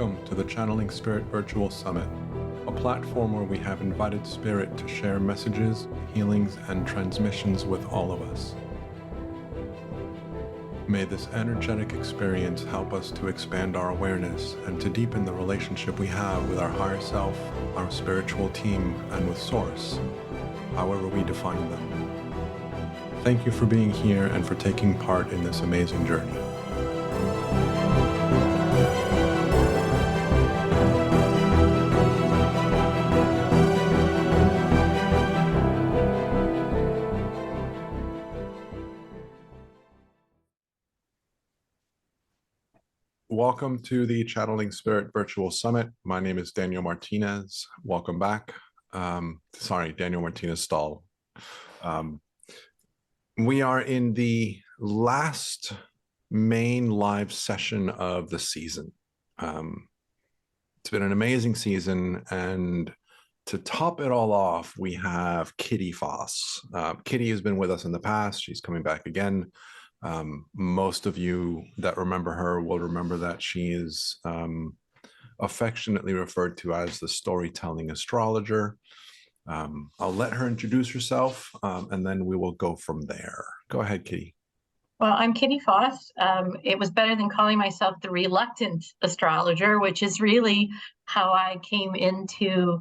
Welcome to the Channeling Spirit Virtual Summit, a platform where we have invited Spirit to share messages, healings, and transmissions with all of us. May this energetic experience help us to expand our awareness and to deepen the relationship we have with our higher self, our spiritual team, and with Source, however we define them. Thank you for being here and for taking part in this amazing journey. Welcome to the Channeling Spirit Virtual Summit. My name is Daniel Martinez. Welcome back. Daniel Martinez Stahl. We are in the last main live session of the season. It's been an amazing season, and to top it all off, we have Kitty Foss. Kitty has been with us in the past. She's coming back again. Most of you that remember her will remember that she is affectionately referred to as the storytelling astrologer. I'll let her introduce herself, and then we will go from there. Go ahead, Kitty. Well, I'm Kitty Foss. It was better than calling myself the reluctant astrologer, which is really how I came into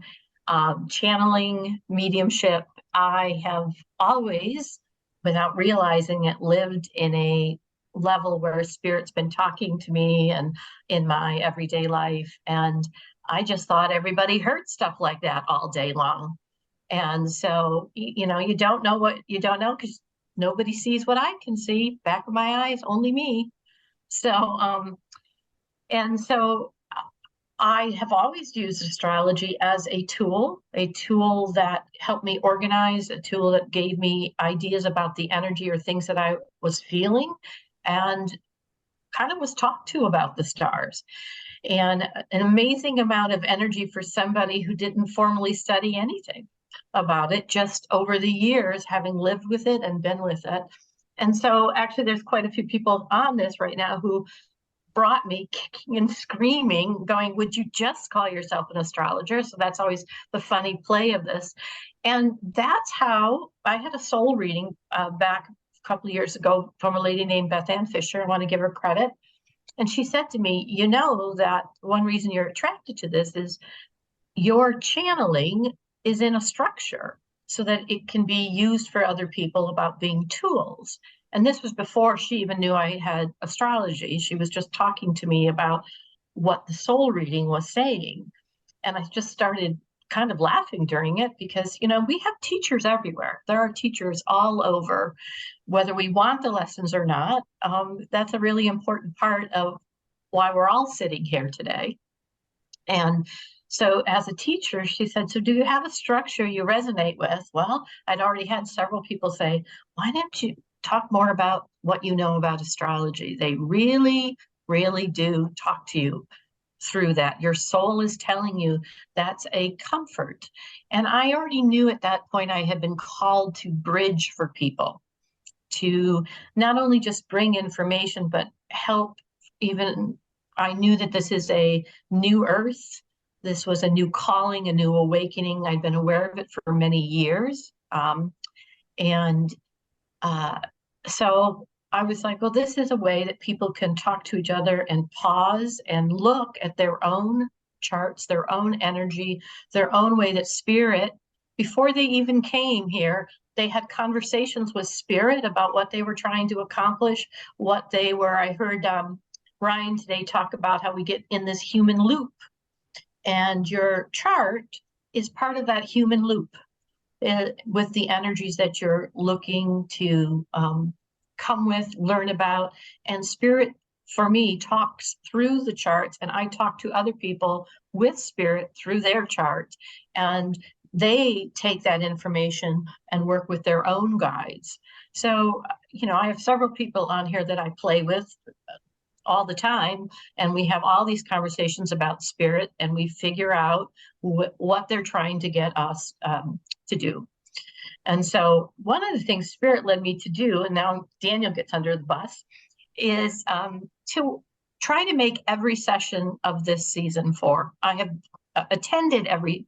channeling mediumship. I have always, without realizing it, lived in a level where Spirit's been talking to me and in my everyday life. And I just thought everybody heard stuff like that all day long. And so, you don't know what you don't know because nobody sees what I can see. Back of my eyes, only me. So I have always used astrology as a tool that helped me organize, a tool that gave me ideas about the energy or things that I was feeling, and kind of was talked to about the stars. And an amazing amount of energy for somebody who didn't formally study anything about it, just over the years, having lived with it and been with it. And so actually there's quite a few people on this right now who brought me kicking and screaming, going, would you just call yourself an astrologer? So that's always the funny play of this. And that's how I had a soul reading back a couple of years ago from a lady named Beth Ann Fisher. I want to give her credit. And she said to me, you know that one reason you're attracted to this is your channeling is in a structure so that it can be used for other people about being tools. And this was before she even knew I had astrology. She was just talking to me about what the soul reading was saying. And I just started kind of laughing during it because, we have teachers everywhere. There are teachers all over, whether we want the lessons or not. That's a really important part of why we're all sitting here today. And so as a teacher, she said, so do you have a structure you resonate with? Well, I'd already had several people say, why don't you talk more about what you know about astrology? They really, really do talk to you through that. Your soul is telling you that's a comfort. And I already knew at that point I had been called to bridge for people, to not only just bring information, but help. Even I knew that this is a new earth. This was a new calling, a new awakening. I'd been aware of it for many years. So I was like, well, this is a way that people can talk to each other and pause and look at their own charts, their own energy, their own way that Spirit, before they even came here, they had conversations with Spirit about what they were trying to accomplish, what they were. I heard Ryan today talk about how we get in this human loop. And your chart is part of that human loop with the energies that you're looking to come with, learn about. And Spirit, for me, talks through the charts, and I talk to other people with Spirit through their chart. And they take that information and work with their own guides. So, I have several people on here that I play with all the time, and we have all these conversations about Spirit, and we figure out what they're trying to get us to do. And so one of the things Spirit led me to do, and now Daniel gets under the bus, is to try to make every session of this season 4. I have attended every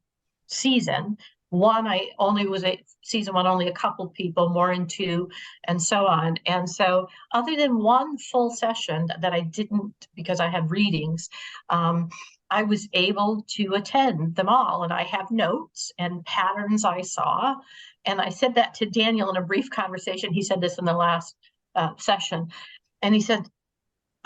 season. One, I only was a season 1, only a couple people, more in 2, and so on. And so other than one full session that I didn't because I had readings, I was able to attend them all. And I have notes and patterns I saw. And I said that to Daniel in a brief conversation. He said this in the last session. And he said,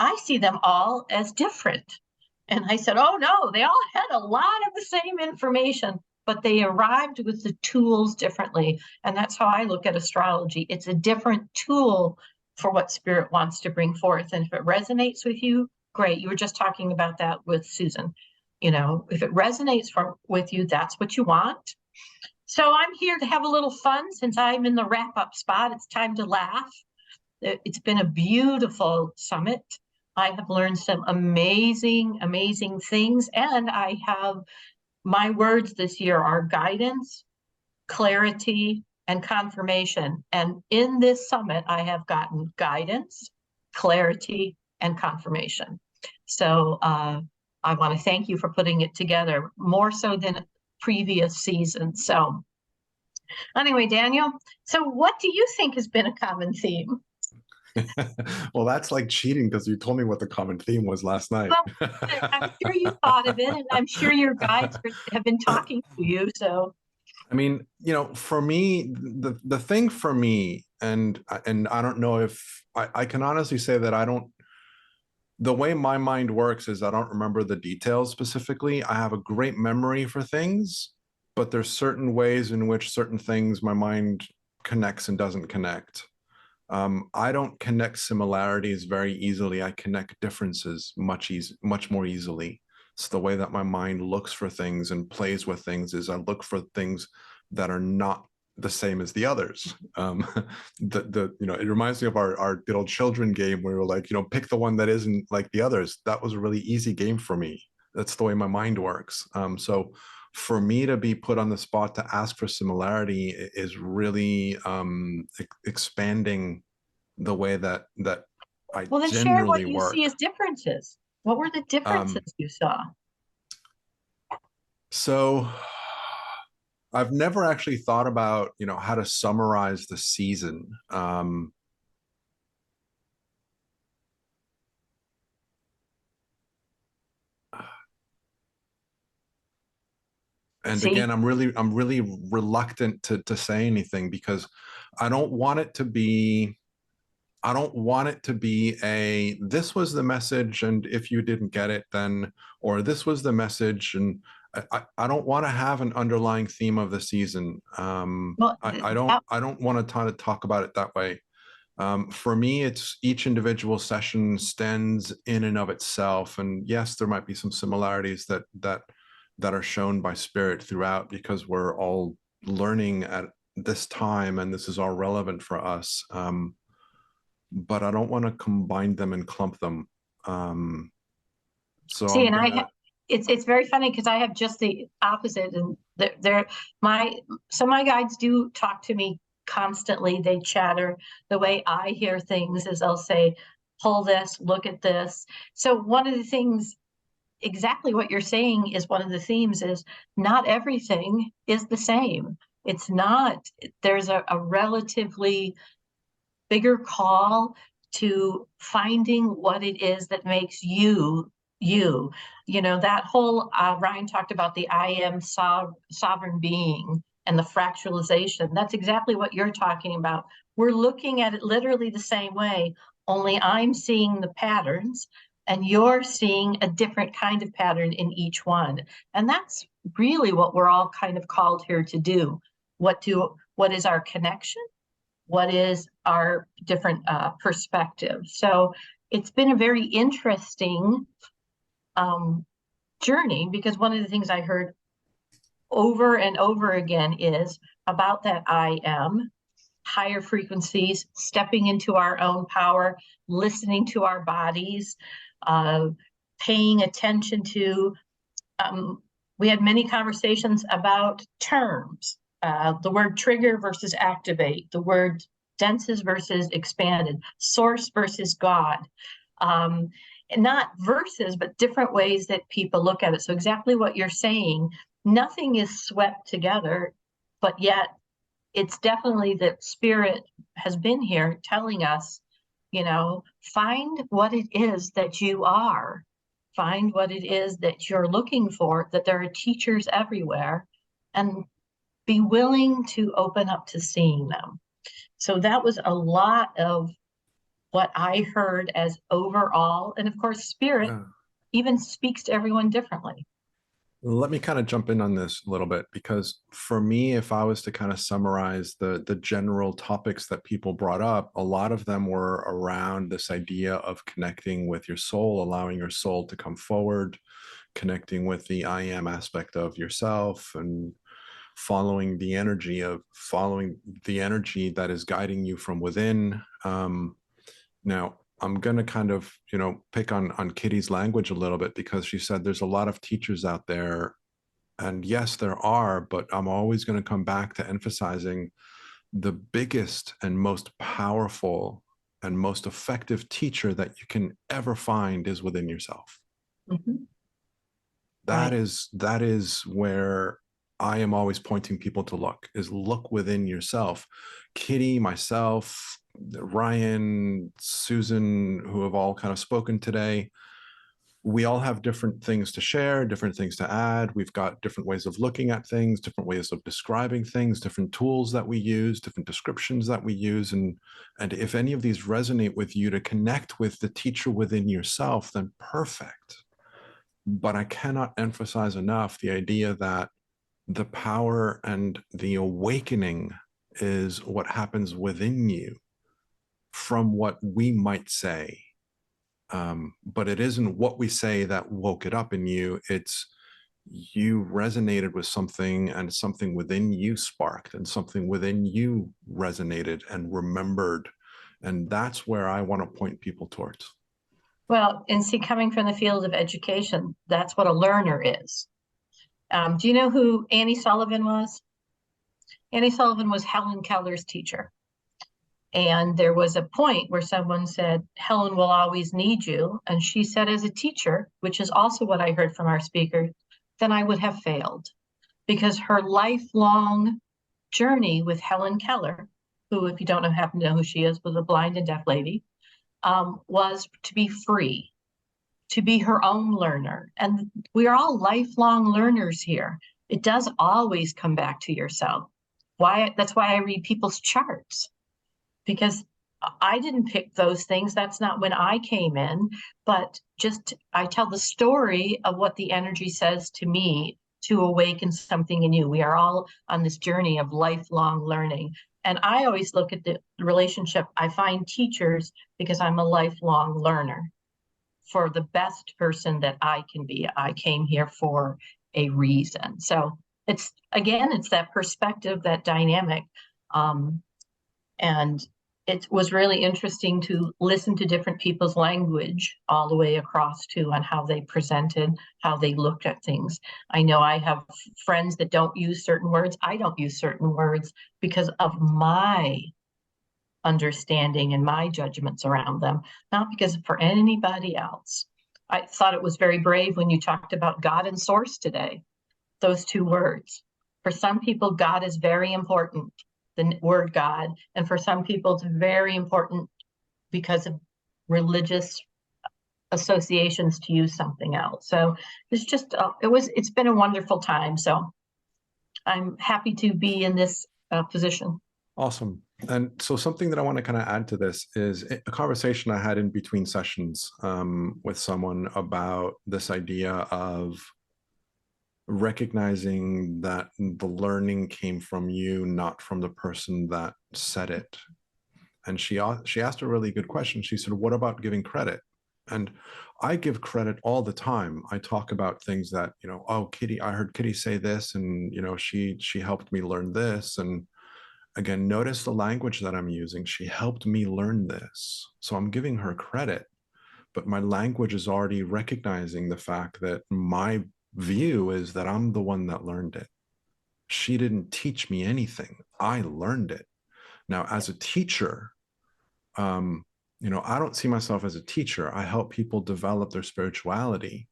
I see them all as different. And I said, oh no, they all had a lot of the same information, but they arrived with the tools differently. And that's how I look at astrology. It's a different tool for what spirit wants to bring forth. And if it resonates with you, great. You were just talking about that with Susan. You know, if it resonates with you, that's what you want. So I'm here to have a little fun since I'm in the wrap-up spot. It's time to laugh. It's been a beautiful summit. I have learned some amazing, amazing things. And I have, my words this year are guidance, clarity, and confirmation. And in this summit, I have gotten guidance, clarity, and confirmation. So I want to thank you for putting it together, more so than previous seasons. So anyway, Daniel, so what do you think has been a common theme? Well, that's like cheating because you told me what the common theme was last night. Well, I'm sure you thought of it, and I'm sure your guides have been talking to you. So, I mean, you know, for me, the thing for me, and I don't know if I can honestly say that I don't. The way my mind works is I don't remember the details specifically. I have a great memory for things, but there's certain ways in which certain things my mind connects and doesn't connect. I don't connect similarities very easily. I connect differences much more easily. It's the way that my mind looks for things and plays with things is I look for things that are not the same as the others. You know, it reminds me of our little children game where we were like, you know, pick the one that isn't like the others. That was a really easy game for me. That's the way my mind works. So for me to be put on the spot to ask for similarity is really expanding the way that I well, then share what generally you work. see as differences. What were the differences you saw? So I've never actually thought about, you know, how to summarize the season. And again, I'm really reluctant to say anything because I don't want it to be this was the message and if you didn't get it then, or this was the message and I don't want to have an underlying theme of the season. Well, I don't want to talk about it that way. For me, it's each individual session stands in and of itself. And yes, there might be some similarities that are shown by spirit throughout because we're all learning at this time and this is all relevant for us. But I don't want to combine them and clump them. So see, and it's very funny because I have just the opposite, and my guides do talk to me constantly. They chatter. The way I hear things is they'll say, "Pull this, look at this." So one of the things, exactly what you're saying, is one of the themes is not everything is the same. It's not. There's a relatively bigger call to finding what it is that makes you. You know, that whole Ryan talked about the I am sovereign being and the fractalization. That's exactly what you're talking about. We're looking at it literally the same way, only I'm seeing the patterns and you're seeing a different kind of pattern in each one. And that's really what we're all kind of called here to do. What is our connection? What is our different perspective? So it's been a very interesting journey, because one of the things I heard over and over again is about that I am, higher frequencies, stepping into our own power, listening to our bodies, paying attention to, we had many conversations about terms, the word trigger versus activate, the word denses versus expanded, source versus God. not verses, but different ways that people look at it. So exactly what you're saying, nothing is swept together, but yet it's definitely that spirit has been here telling us, find what it is that you are, find what it is that you're looking for, that there are teachers everywhere, and be willing to open up to seeing them. So that was a lot of what I heard as overall. And of course, spirit Yeah. even speaks to everyone differently. Let me kind of jump in on this a little bit, because for me, if I was to kind of summarize the general topics that people brought up, a lot of them were around this idea of connecting with your soul, allowing your soul to come forward, connecting with the I am aspect of yourself, and following the energy that is guiding you from within. Now, I'm going to kind of, pick on Kitty's language a little bit, because she said there's a lot of teachers out there. And yes, there are, but I'm always going to come back to emphasizing the biggest and most powerful and most effective teacher that you can ever find is within yourself. Mm-hmm. That Right. is where I am always pointing people to look within yourself. Kitty, myself, Ryan, Susan, who have all kind of spoken today, we all have different things to share, different things to add. We've got different ways of looking at things, different ways of describing things, different tools that we use, different descriptions that we use. And if any of these resonate with you, to connect with the teacher within yourself, then perfect. But I cannot emphasize enough the idea that the power and the awakening is what happens within you from what we might say. But it isn't what we say that woke it up in you. It's you resonated with something, and something within you sparked, and something within you resonated and remembered. And that's where I want to point people towards. Well, and see, coming from the field of education, that's what a learner is. Do you know who Annie Sullivan was? Annie Sullivan was Helen Keller's teacher. And there was a point where someone said, Helen will always need you. And she said, as a teacher, which is also what I heard from our speaker, then I would have failed, because her lifelong journey with Helen Keller, who, if you don't know, happen to know who she is, was a blind and deaf lady, was to be free, to be her own learner. And we are all lifelong learners here. It does always come back to yourself. That's why I read people's charts, because I didn't pick those things. That's not when I came in, but just I tell the story of what the energy says to me to awaken something in you. We are all on this journey of lifelong learning. And I always look at the relationship. I find teachers because I'm a lifelong learner for the best person that I can be. I came here for a reason. So it's that perspective, that dynamic. And it was really interesting to listen to different people's language all the way across to on how they presented, how they looked at things. I know I have friends that don't use certain words. I don't use certain words because of my understanding and my judgments around them, not because for anybody else. I thought it was very brave when you talked about God and source today, those two words. For some people, God is very important, the word God, and for some people, it's very important because of religious associations to use something else. So it's been a wonderful time. So I'm happy to be in this position. Awesome. And so something that I want to kind of add to this is a conversation I had in between sessions with someone about this idea of recognizing that the learning came from you, not from the person that said it. And she asked a really good question. She said, what about giving credit? And I give credit all the time. I talk about things that, oh, Kitty, I heard Kitty say this, and, she helped me learn this. And again, notice the language that I'm using. She helped me learn this. So I'm giving her credit, but my language is already recognizing the fact that my view is that I'm the one that learned it. She didn't teach me anything. I learned it. Now, as a teacher, I don't see myself as a teacher. I help people develop their spirituality.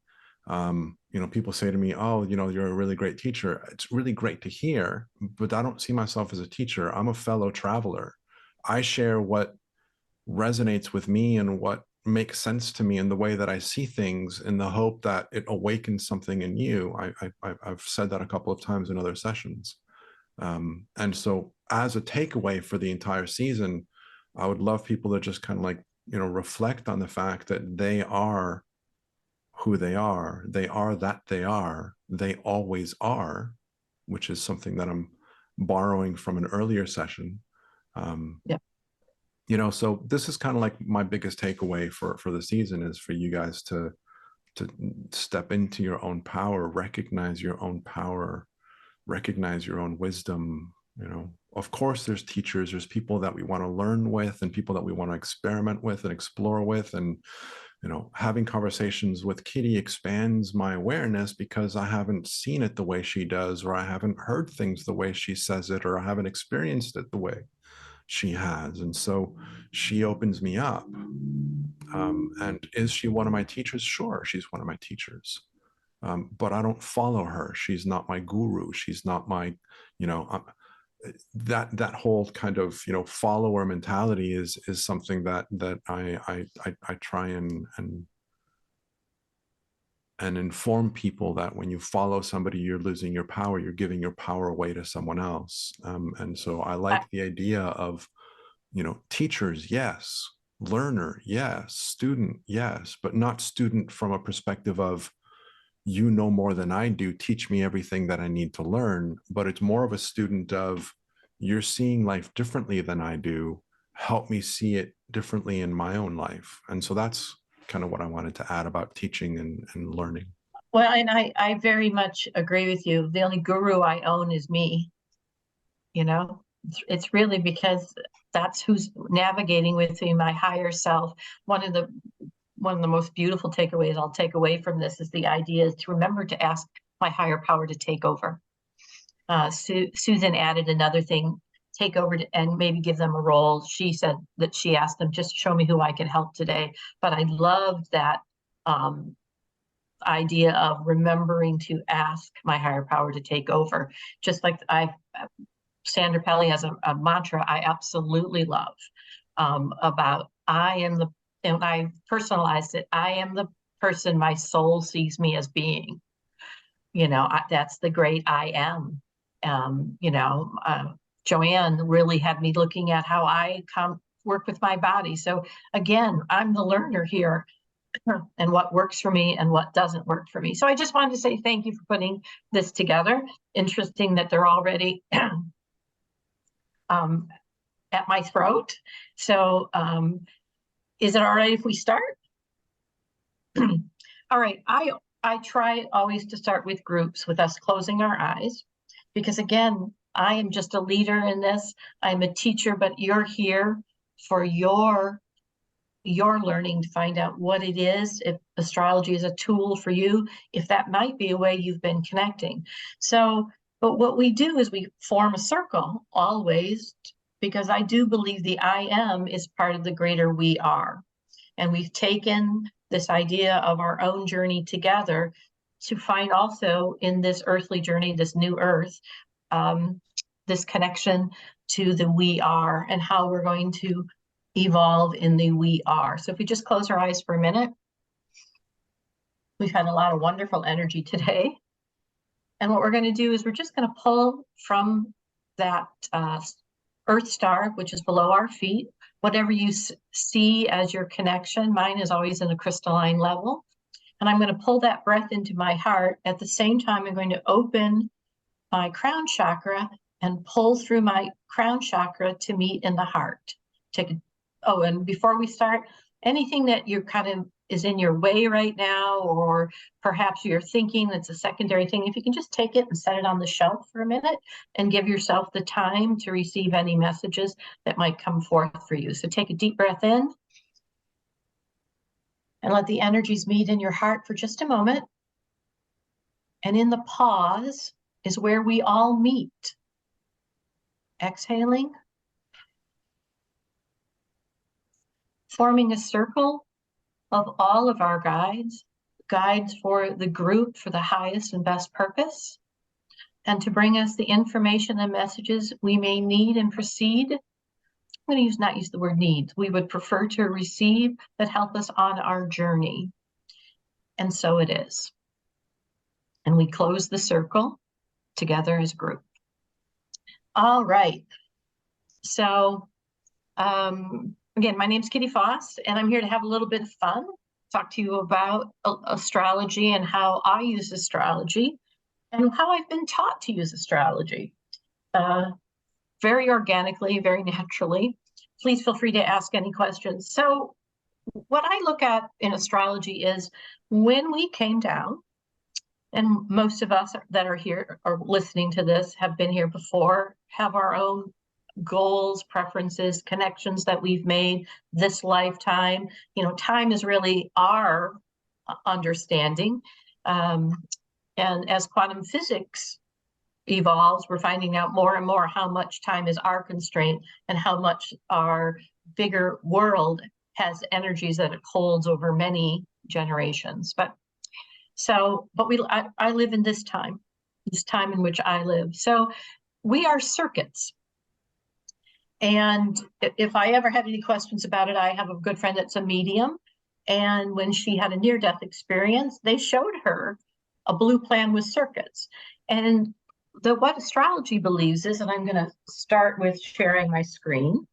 People say to me, oh, you're a really great teacher. It's really great to hear, but I don't see myself as a teacher. I'm a fellow traveler. I share what resonates with me and what makes sense to me in the way that I see things, in the hope that it awakens something in you. I've said that a couple of times in other sessions. And so as a takeaway for the entire season, I would love people to just kind of like, reflect on the fact that they are who they are. They are that they are. They always are, which is something that I'm borrowing from an earlier session. Yeah. So this is kind of like my biggest takeaway for the season, is for you guys to step into your own power, recognize your own power, recognize your own wisdom. Of course, there's teachers, there's people that we want to learn with, and people that we want to experiment with and explore with. And having conversations with Kitty expands my awareness, because I haven't seen it the way she does, or I haven't heard things the way she says it, or I haven't experienced it the way she has. And so she opens me up. And is she one of my teachers? Sure, she's one of my teachers. But I don't follow her. She's not my guru. She's not my, that whole kind of follower mentality is something that I try and inform people that when you follow somebody, you're losing your power. You're giving your power away to someone else. And so I like the idea of, teachers, yes, learner, yes, student, yes, but not student from a perspective of, you know more than I do, teach me everything that I need to learn. But it's more of a student of, you're seeing life differently than I do. Help me see it differently in my own life. And so that's kind of what I wanted to add about teaching and learning. Well, and I very much agree with you. The only guru I own is me. It's really because that's who's navigating with me, my higher self. One of the most beautiful takeaways I'll take away from this is the idea is to remember to ask my higher power to take over. Susan added another thing, take over and maybe give them a role. She said that she asked them, just show me who I can help today. But I loved that idea of remembering to ask my higher power to take over. Just like Sandra Pelly has a mantra I absolutely love, about and I personalized it, I am the person my soul sees me as being. That's the great I am. Joanne really had me looking at how I work with my body. So again, I'm the learner here, and what works for me and what doesn't work for me. So I just wanted to say thank you for putting this together. Interesting that they're already at my throat. So is it all right if we start? All right. I try always to start with groups, with us closing our eyes, because again, I am just a leader in this. I'm a teacher, but you're here for your learning, to find out what it is, if astrology is a tool for you, if that might be a way you've been connecting. So, but what we do is we form a circle always, because I do believe the I am is part of the greater we are. And we've taken this idea of our own journey together to find also in this earthly journey, this new earth, this connection to the we are, and how we're going to evolve in the we are. So if we just close our eyes for a minute, we've had a lot of wonderful energy today. And what we're going to do is we're just going to pull from that Earth star, which is below our feet, whatever you see as your connection. Mine is always in a crystalline level. And I'm going to pull that breath into my heart. At the same time, I'm going to open my crown chakra and pull through my crown chakra to meet in the heart. And before we start, anything that you kind of is in your way right now, or perhaps you're thinking that's a secondary thing, if you can just take it and set it on the shelf for a minute and give yourself the time to receive any messages that might come forth for you. So take a deep breath in and let the energies meet in your heart for just a moment. And in the pause is where we all meet. Exhaling. forming a circle of all of our guides for the group for the highest and best purpose, and to bring us the information and messages we may need and proceed. I'm going to not use the word need. We would prefer to receive that help us on our journey. And so it is. And we close the circle together as a group. All right. So again, my name's Kitty Foss, and I'm here to have a little bit of fun, talk to you about astrology and how I use astrology and how I've been taught to use astrology. Very organically, very naturally. Please feel free to ask any questions. So what I look at in astrology is when we came down, and most of us that are here or listening to this have been here before, have our own goals, preferences, connections that we've made this lifetime. You know, time is really our understanding. And as quantum physics evolves, we're finding out more and more how much time is our constraint and how much our bigger world has energies that it holds over many generations. But I live in this time in which I live. So we are circuits. And if I ever had any questions about it, I have a good friend that's a medium. And when she had a near-death experience, they showed her a blue plan with circuits. And what astrology believes is, and I'm going to start with sharing my screen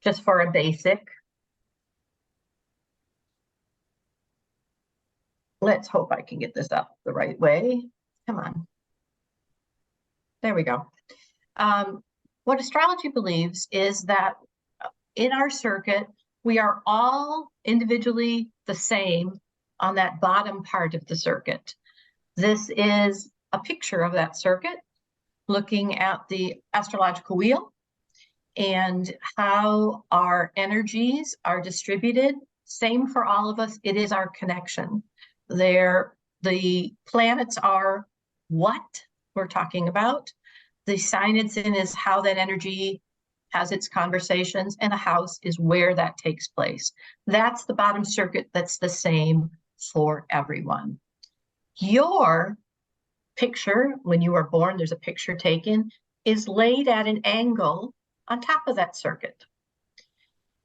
just for a basic. Let's hope I can get this up the right way. Come on. There we go. What astrology believes is that in our circuit, we are all individually the same on that bottom part of the circuit. This is a picture of that circuit, looking at the astrological wheel and how our energies are distributed. Same for all of us. It is our connection. The planets are what we're talking about. The sign it's in is how that energy has its conversations, and a house is where that takes place. That's the bottom circuit that's the same for everyone. Your picture, when you were born, there's a picture taken, is laid at an angle on top of that circuit.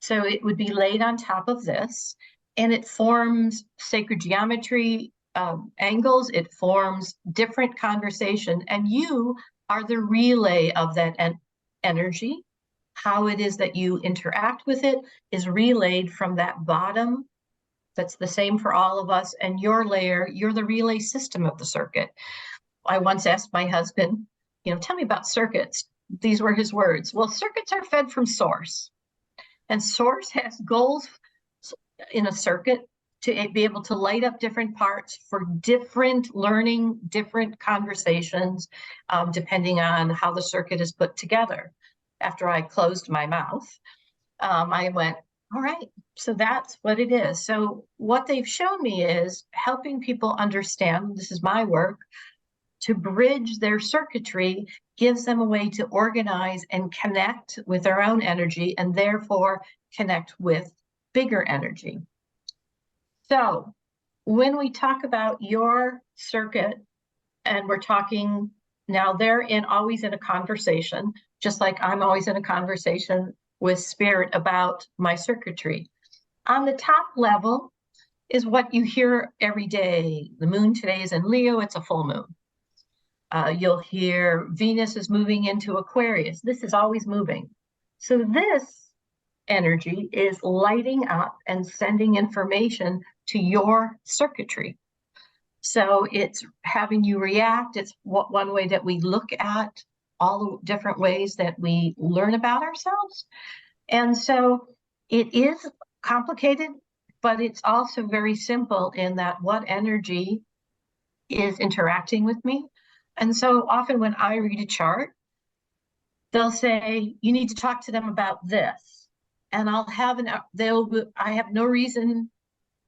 So it would be laid on top of this, and it forms sacred geometry angles, it forms different conversation, and you are the relay of that energy. How it is that you interact with it is relayed from that bottom that's the same for all of us, and your layer, you're the relay system of the circuit. I once asked my husband, tell me about circuits. These were his words. Well, circuits are fed from source, and source has goals in a circuit to be able to light up different parts for different learning, different conversations, depending on how the circuit is put together. After I closed my mouth, I went, all right, so that's what it is. So what they've shown me is helping people understand, this is my work, to bridge their circuitry gives them a way to organize and connect with their own energy, and therefore connect with bigger energy. So when we talk about your circuit, and we're talking now, they're always in a conversation, just like I'm always in a conversation with spirit about my circuitry. On the top level is what you hear every day. The moon today is in Leo, it's a full moon. You'll hear Venus is moving into Aquarius. This is always moving. So this energy is lighting up and sending information to your circuitry. So it's having you react. It's one way that we look at all the different ways that we learn about ourselves. And so it is complicated, but it's also very simple in that what energy is interacting with me. And so often when I read a chart, they'll say, you need to talk to them about this. And I have no reason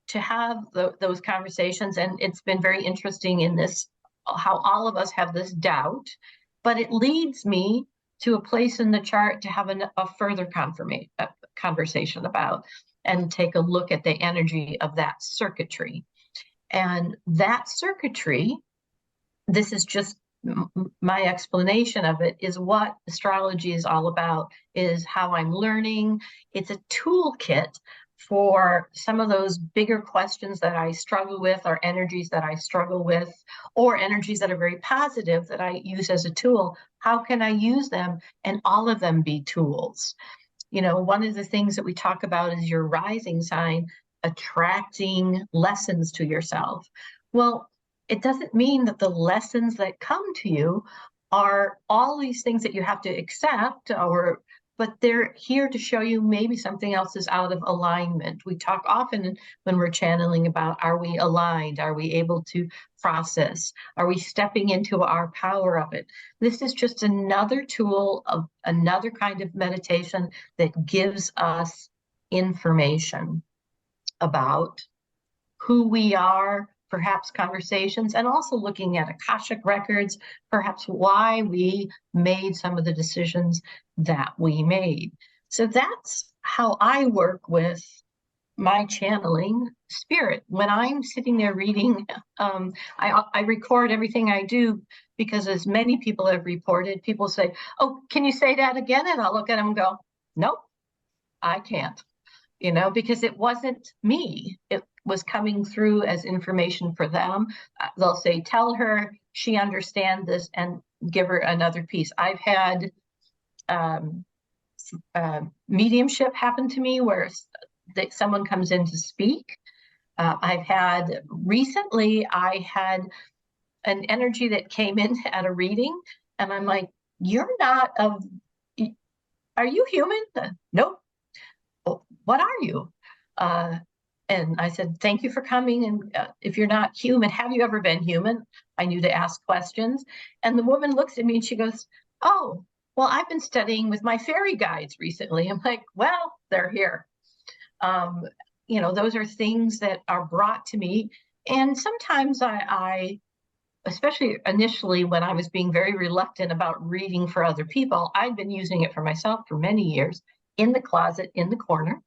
to have those conversations. And it's been very interesting in this, how all of us have this doubt, but it leads me to a place in the chart to have a further conversation about, and take a look at the energy of that circuitry. And that circuitry, this is just my explanation of it, is what astrology is all about, is how I'm learning. It's a toolkit for some of those bigger questions that I struggle with, or energies that I struggle with, or energies that are very positive that I use as a tool. How can I use them and all of them be tools? You know, one of the things that we talk about is your rising sign attracting lessons to yourself. Well, it doesn't mean that the lessons that come to you are all these things that you have to accept, but they're here to show you maybe something else is out of alignment. We talk often when we're channeling about, are we aligned? Are we able to process? Are we stepping into our power of it? This is just another tool of another kind of meditation that gives us information about who we are, perhaps conversations, and also looking at Akashic records, perhaps why we made some of the decisions that we made. So that's how I work with my channeling spirit. When I'm sitting there reading, I record everything I do, because as many people have reported, people say, oh, can you say that again? And I'll look at them and go, nope, I can't. You know, because it wasn't me. It was coming through as information for them. They'll say, tell her she understands this, and give her another piece. I've had mediumship happen to me where someone comes in to speak. Recently, I had an energy that came in at a reading, and I'm like, are you human? Nope. What are you? And I said, thank you for coming. And if you're not human, have you ever been human? I knew to ask questions. And the woman looks at me and she goes, oh, well, I've been studying with my fairy guides recently. I'm like, well, they're here. You know, those are things that are brought to me. And sometimes I, especially initially when I was being very reluctant about reading for other people, I'd been using it for myself for many years, in the closet, in the corner.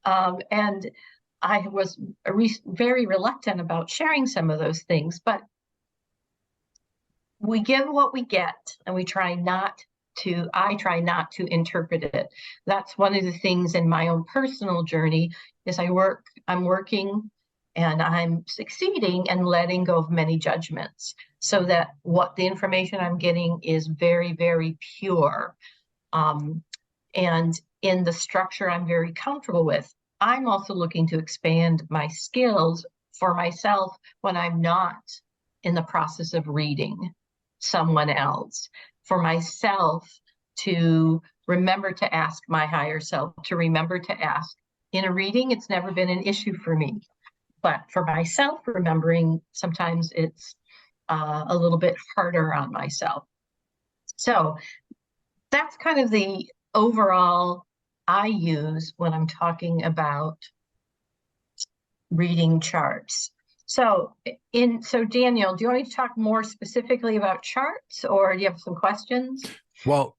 And I was very reluctant about sharing some of those things, but we give what we get, and I try not to interpret it. That's one of the things in my own personal journey, is I'm working and I'm succeeding and letting go of many judgments, so that what the information I'm getting is very, very pure. And in the structure I'm very comfortable with. I'm also looking to expand my skills for myself when I'm not in the process of reading someone else. For myself to remember to ask my higher self, to remember to ask. In a reading, it's never been an issue for me. But for myself, remembering, sometimes it's a little bit harder on myself. So that's kind of the overall I use when I'm talking about reading charts. So Daniel, do you want to talk more specifically about charts, or do you have some questions? Well,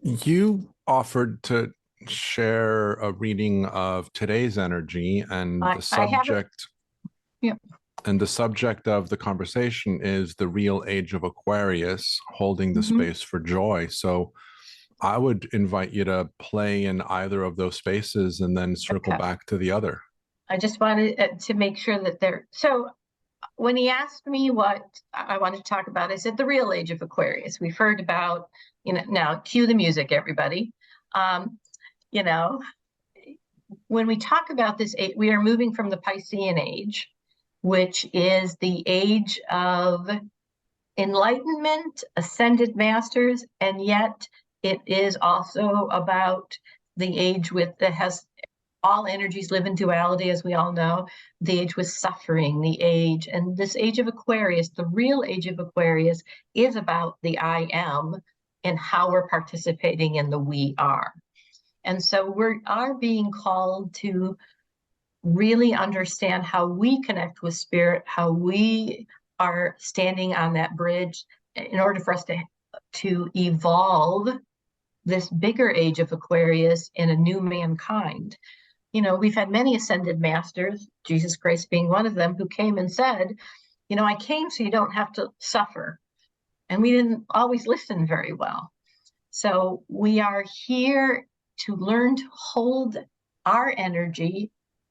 you offered to share a reading of today's energy, and the subject and the subject of the conversation is the real age of Aquarius, holding the space for joy. So I would invite you to play in either of those spaces and then circle back to the other. I just wanted to make sure that so when he asked me what I wanted to talk about, I said the real age of Aquarius. We've heard about, now cue the music, everybody. When we talk about this, we are moving from the Piscean age, which is the age of enlightenment, ascended masters, and yet it is also about the age that has all energies live in duality, as we all know, the age with suffering, the age, and this age of Aquarius, the real age of Aquarius, is about the I am and how we're participating in the we are. And so we are being called to really understand how we connect with spirit, how we are standing on that bridge in order for us to evolve this bigger age of Aquarius and a new mankind. You know, we've had many ascended masters, Jesus Christ being one of them, who came and said, you know, I came so you don't have to suffer. And we didn't always listen very well. So we are here to learn to hold our energy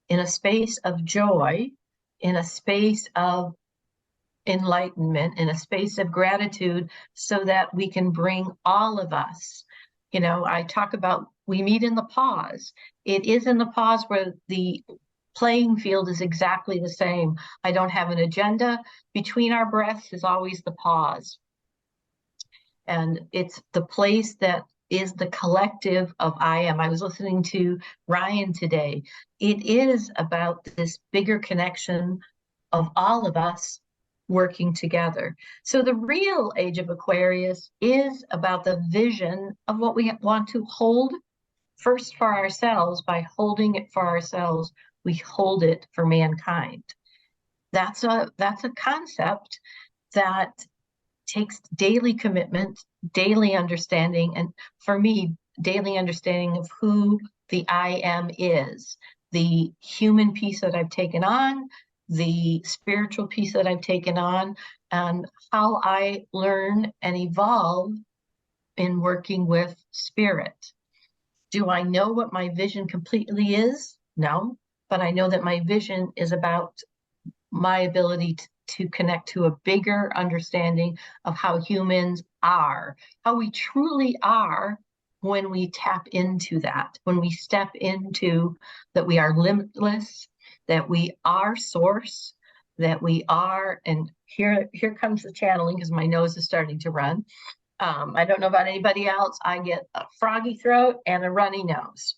in a space of joy, in a space of enlightenment, in a space of gratitude, so that we can bring all of us. You know, I talk about we meet in the pause. It is in the pause where the playing field is exactly the same. I don't have an agenda. Between our breaths is always the pause. And it's the place that is the collective of I am. I was listening to Ryan today. It is about this bigger connection of all of us working together. So the real age of Aquarius is about the vision of what we want to hold first for ourselves. By holding it for ourselves, we hold it for mankind. That's a concept that takes daily commitment, daily understanding, and for me, daily understanding of who the I am is, the human piece that I've taken on, the spiritual piece that I've taken on, and how I learn and evolve in working with spirit. Do I know what my vision completely is? No, but I know that my vision is about my ability to connect to a bigger understanding of how humans are, how we truly are when we tap into that, when we step into that we are limitless, that we are source, that we are, and here comes the channeling because my nose is starting to run. I don't know about anybody else. I get a froggy throat and a runny nose.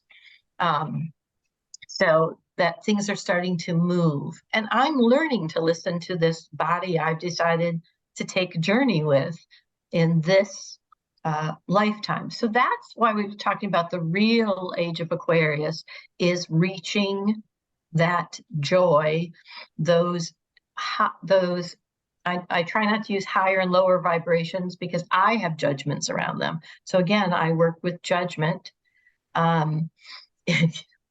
So that things are starting to move. And I'm learning to listen to this body I've decided to take a journey with in this lifetime. So that's why we were talking about the real age of Aquarius is reaching that joy, those I try not to use higher and lower vibrations because I have judgments around them. So again, I work with judgment.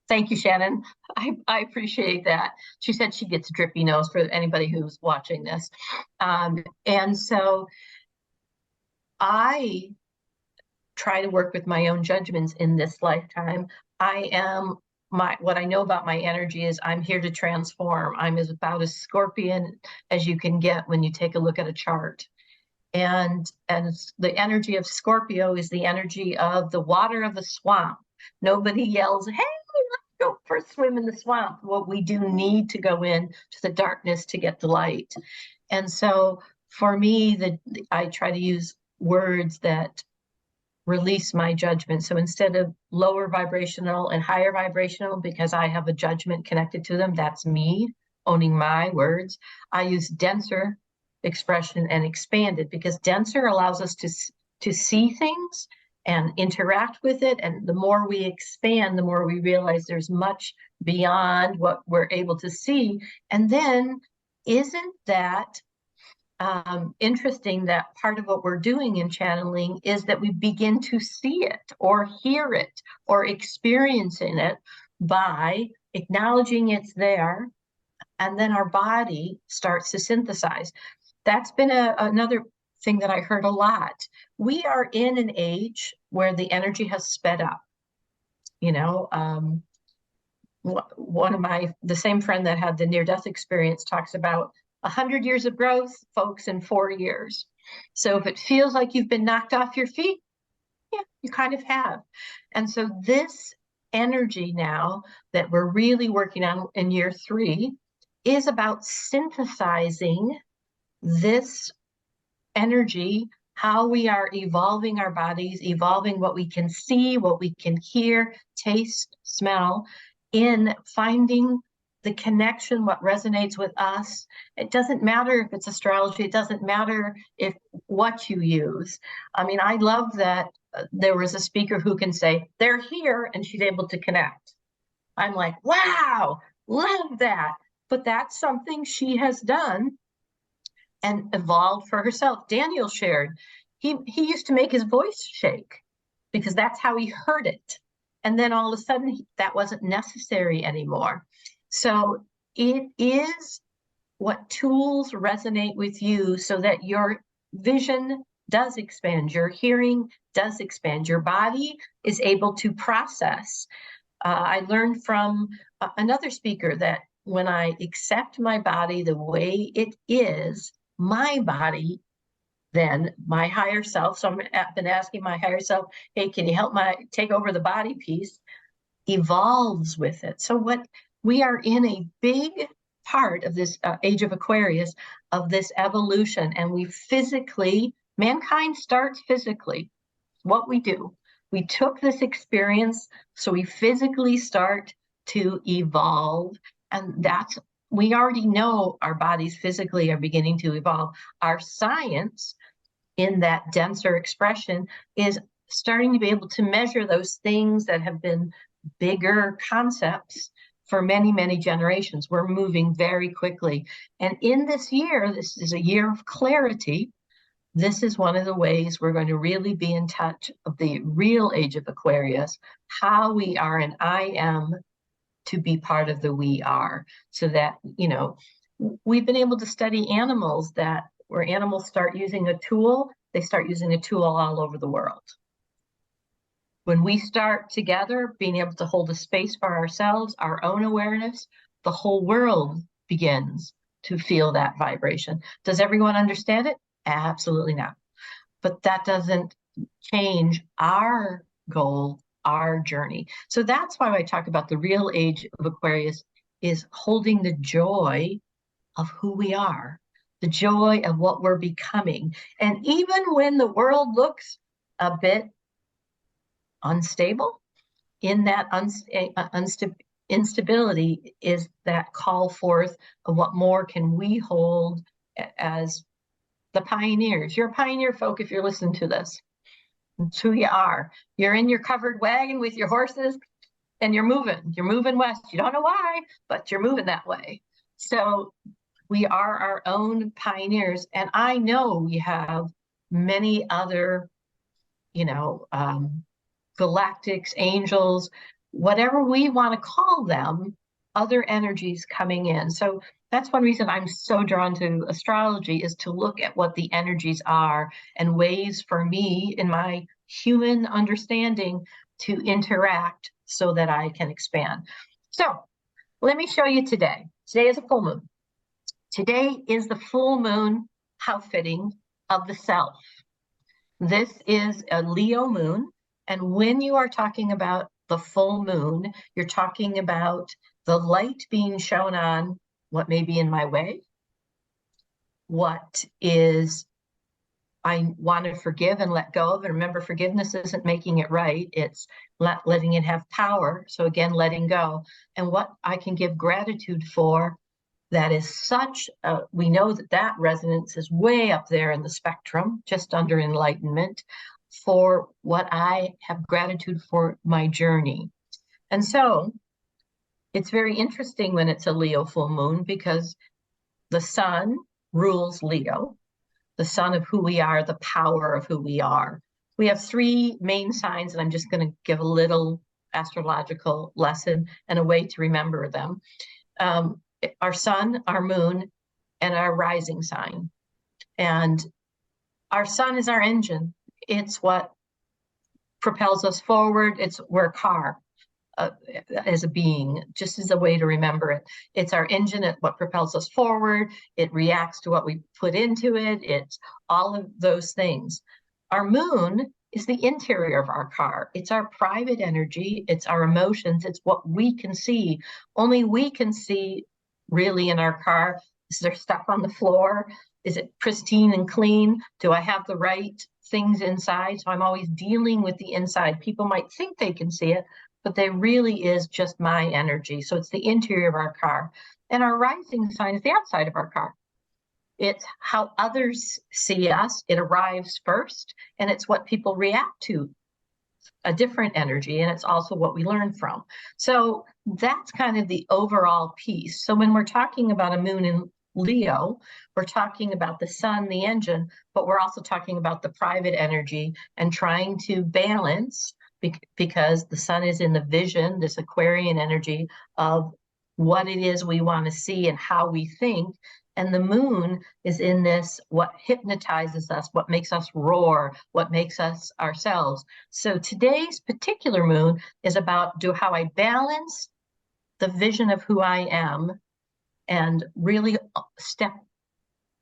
Thank you, Shannon. I appreciate that. She said she gets drippy nose for anybody who's watching this. And so I try to work with my own judgments in this lifetime. What I know about my energy is I'm here to transform. I'm about as Scorpion as you can get when you take a look at a chart. And the energy of Scorpio is the energy of the water of the swamp. Nobody yells, hey, let's go for a swim in the swamp. What we do need to go in to the darkness to get the light. And so for me, I try to use words that release my judgment. So instead of lower vibrational and higher vibrational, because I have a judgment connected to them, that's me owning my words. I use denser expression and expanded because denser allows us to see things and interact with it. And the more we expand, the more we realize there's much beyond what we're able to see. And then isn't that interesting that part of what we're doing in channeling is that we begin to see it or hear it or experiencing it by acknowledging it's there, and then our body starts to synthesize. That's been another thing that I heard a lot. We are in an age where the energy has sped up. You know, the same friend that had the near-death experience talks about 100 years of growth, folks, in 4 years. So if it feels like you've been knocked off your feet, yeah, you kind of have. And so this energy now that we're really working on in year 3 is about synthesizing this energy, how we are evolving our bodies, evolving what we can see, what we can hear, taste, smell, in finding the connection, what resonates with us. It doesn't matter if it's astrology. It doesn't matter what you use. I mean, I love that there was a speaker who can say, they're here, and she's able to connect. I'm like, wow, love that. But that's something she has done and evolved for herself. Daniel shared, he used to make his voice shake. because that's how he heard it. And then all of a sudden, that wasn't necessary anymore. So it is what tools resonate with you so that your vision does expand, your hearing does expand, your body is able to process. I learned from another speaker that when I accept my body the way it is, my body, then my higher self, so I've been asking my higher self, hey, can you help take over the body piece, evolves with it. So what we are in a big part of this age of Aquarius, of this evolution, and we physically, mankind starts physically. What we do, we took this experience, so we physically start to evolve, and that's, we already know our bodies physically are beginning to evolve. Our science, in that denser expression, is starting to be able to measure those things that have been bigger concepts for many, many generations. We're moving very quickly. And in this year, this is a year of clarity. This is one of the ways we're going to really be in touch of the real age of Aquarius, how we are and I am to be part of the we are. So that, you know, we've been able to study animals that where animals start using a tool, they start using a tool all over the world. When we start together, being able to hold a space for ourselves, our own awareness, the whole world begins to feel that vibration. Does everyone understand it? Absolutely not. But that doesn't change our goal, our journey. So that's why I talk about the real age of Aquarius is holding the joy of who we are, the joy of what we're becoming. And even when the world looks a bit unstable, in that instability is that call forth of what more can we hold as the pioneers. You're a pioneer, folk, if you're listening to this. It's who you are. You're in your covered wagon with your horses and you're moving west. You don't know why, but you're moving that way. So we are our own pioneers. And I know we have many other, you know, galactics, angels, whatever we want to call them, other energies coming in. So that's one reason I'm so drawn to astrology, is to look at what the energies are and ways for me in my human understanding to interact so that I can expand. So let me show you today. Today is a full moon. Today is the full moon, how fitting, of the self. This is a Leo moon. And when you are talking about the full moon, you're talking about the light being shown on what may be in my way, what is I want to forgive and let go of. And remember, forgiveness isn't making it right. It's letting it have power. So again, letting go. And what I can give gratitude for, that is such a, we know that that resonance is way up there in the spectrum, just under enlightenment, for what I have gratitude for my journey. And so it's very interesting when it's a Leo full moon, because the sun rules Leo, the sun of who we are, the power of who we are. We have three main signs, and I'm just going to give a little astrological lesson and a way to remember them. Our sun, our moon, and our rising sign. And our sun is our engine. It's what propels us forward. We're a car as a being, just as a way to remember it. It's our engine, it's what propels us forward. It reacts to what we put into it. It's all of those things. Our moon is the interior of our car. It's our private energy. It's our emotions. It's what we can see. Only we can see really in our car. Is there stuff on the floor? Is it pristine and clean? Do I have the right things inside? So I'm always dealing with the inside. People might think they can see it, but there really is just my energy. So it's the interior of our car. And our rising sign is the outside of our car. It's how others see us. It arrives first, and it's what people react to, a different energy, and it's also what we learn from. So that's kind of the overall piece. So when we're talking about a moon in Leo, we're talking about the sun, the engine, but we're also talking about the private energy and trying to balance, because the sun is in the vision, this Aquarian energy of what it is we want to see and how we think. And the moon is in this, what hypnotizes us, what makes us roar, what makes us ourselves. So today's particular moon is about how I balance the vision of who I am and really step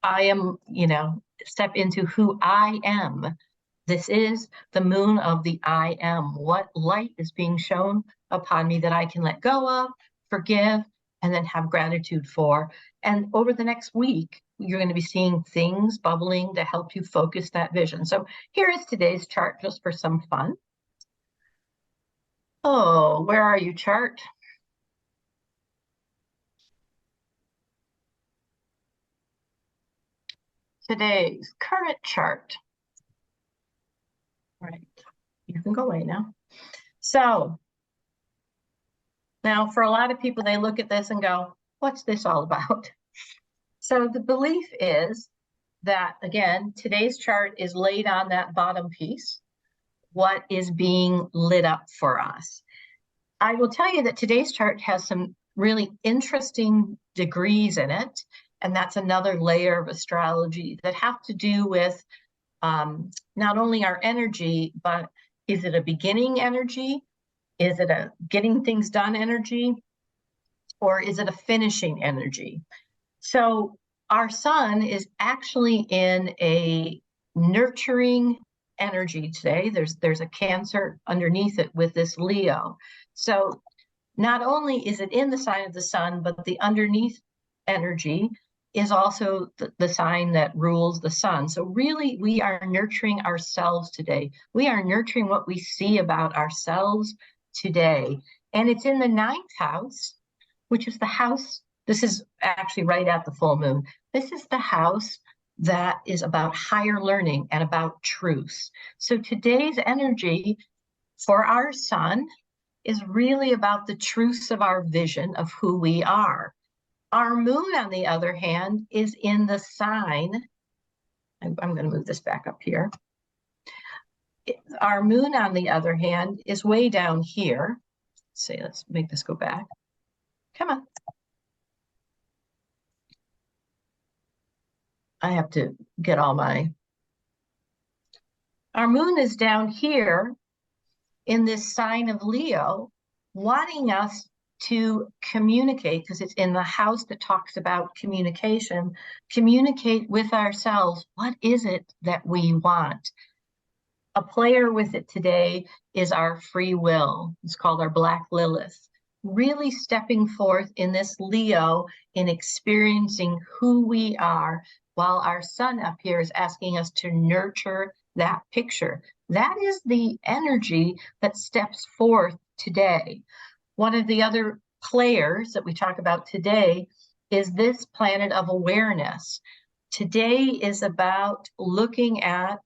into who I am. This is the moon of the I am. What light is being shown upon me that I can let go of, forgive, and then have gratitude for. And over the next week, you're going to be seeing things bubbling to help you focus that vision. So here is today's chart just for some fun. Oh, where are you, chart? Today's current chart. All right, you can go away now. So now for a lot of people, they look at this and go, what's this all about? So the belief is that, again, today's chart is laid on that bottom piece, what is being lit up for us. I will tell you that today's chart has some really interesting degrees in it, and that's another layer of astrology that have to do with not only our energy, but is it a beginning energy? Is it a getting things done energy? Or is it a finishing energy? So our sun is actually in a nurturing energy today. There's a Cancer underneath it with this Leo. So not only is it in the sign of the sun, but the underneath energy is also the sign that rules the sun. So really, we are nurturing ourselves today. We are nurturing what we see about ourselves today. And it's in the 9th house, which is the house. This is actually right at the full moon. This is the house that is about higher learning and about truth. So today's energy for our sun is really about the truths of our vision of who we are. Our moon, on the other hand, is in the sign. I'm going to move this back up here. Our moon, on the other hand, is way down here. Let's make this go back. Come on. I have to get all my... Our moon is down here in this sign of Leo, wanting us to communicate, because it's in the house that talks about communication, communicate with ourselves. What is it that we want? A player with it today is our free will. It's called our Black Lilith. Really stepping forth in this Leo in experiencing who we are, while our sun up here is asking us to nurture that picture. That is the energy that steps forth today. One of the other players that we talk about today is this planet of awareness. Today is about looking at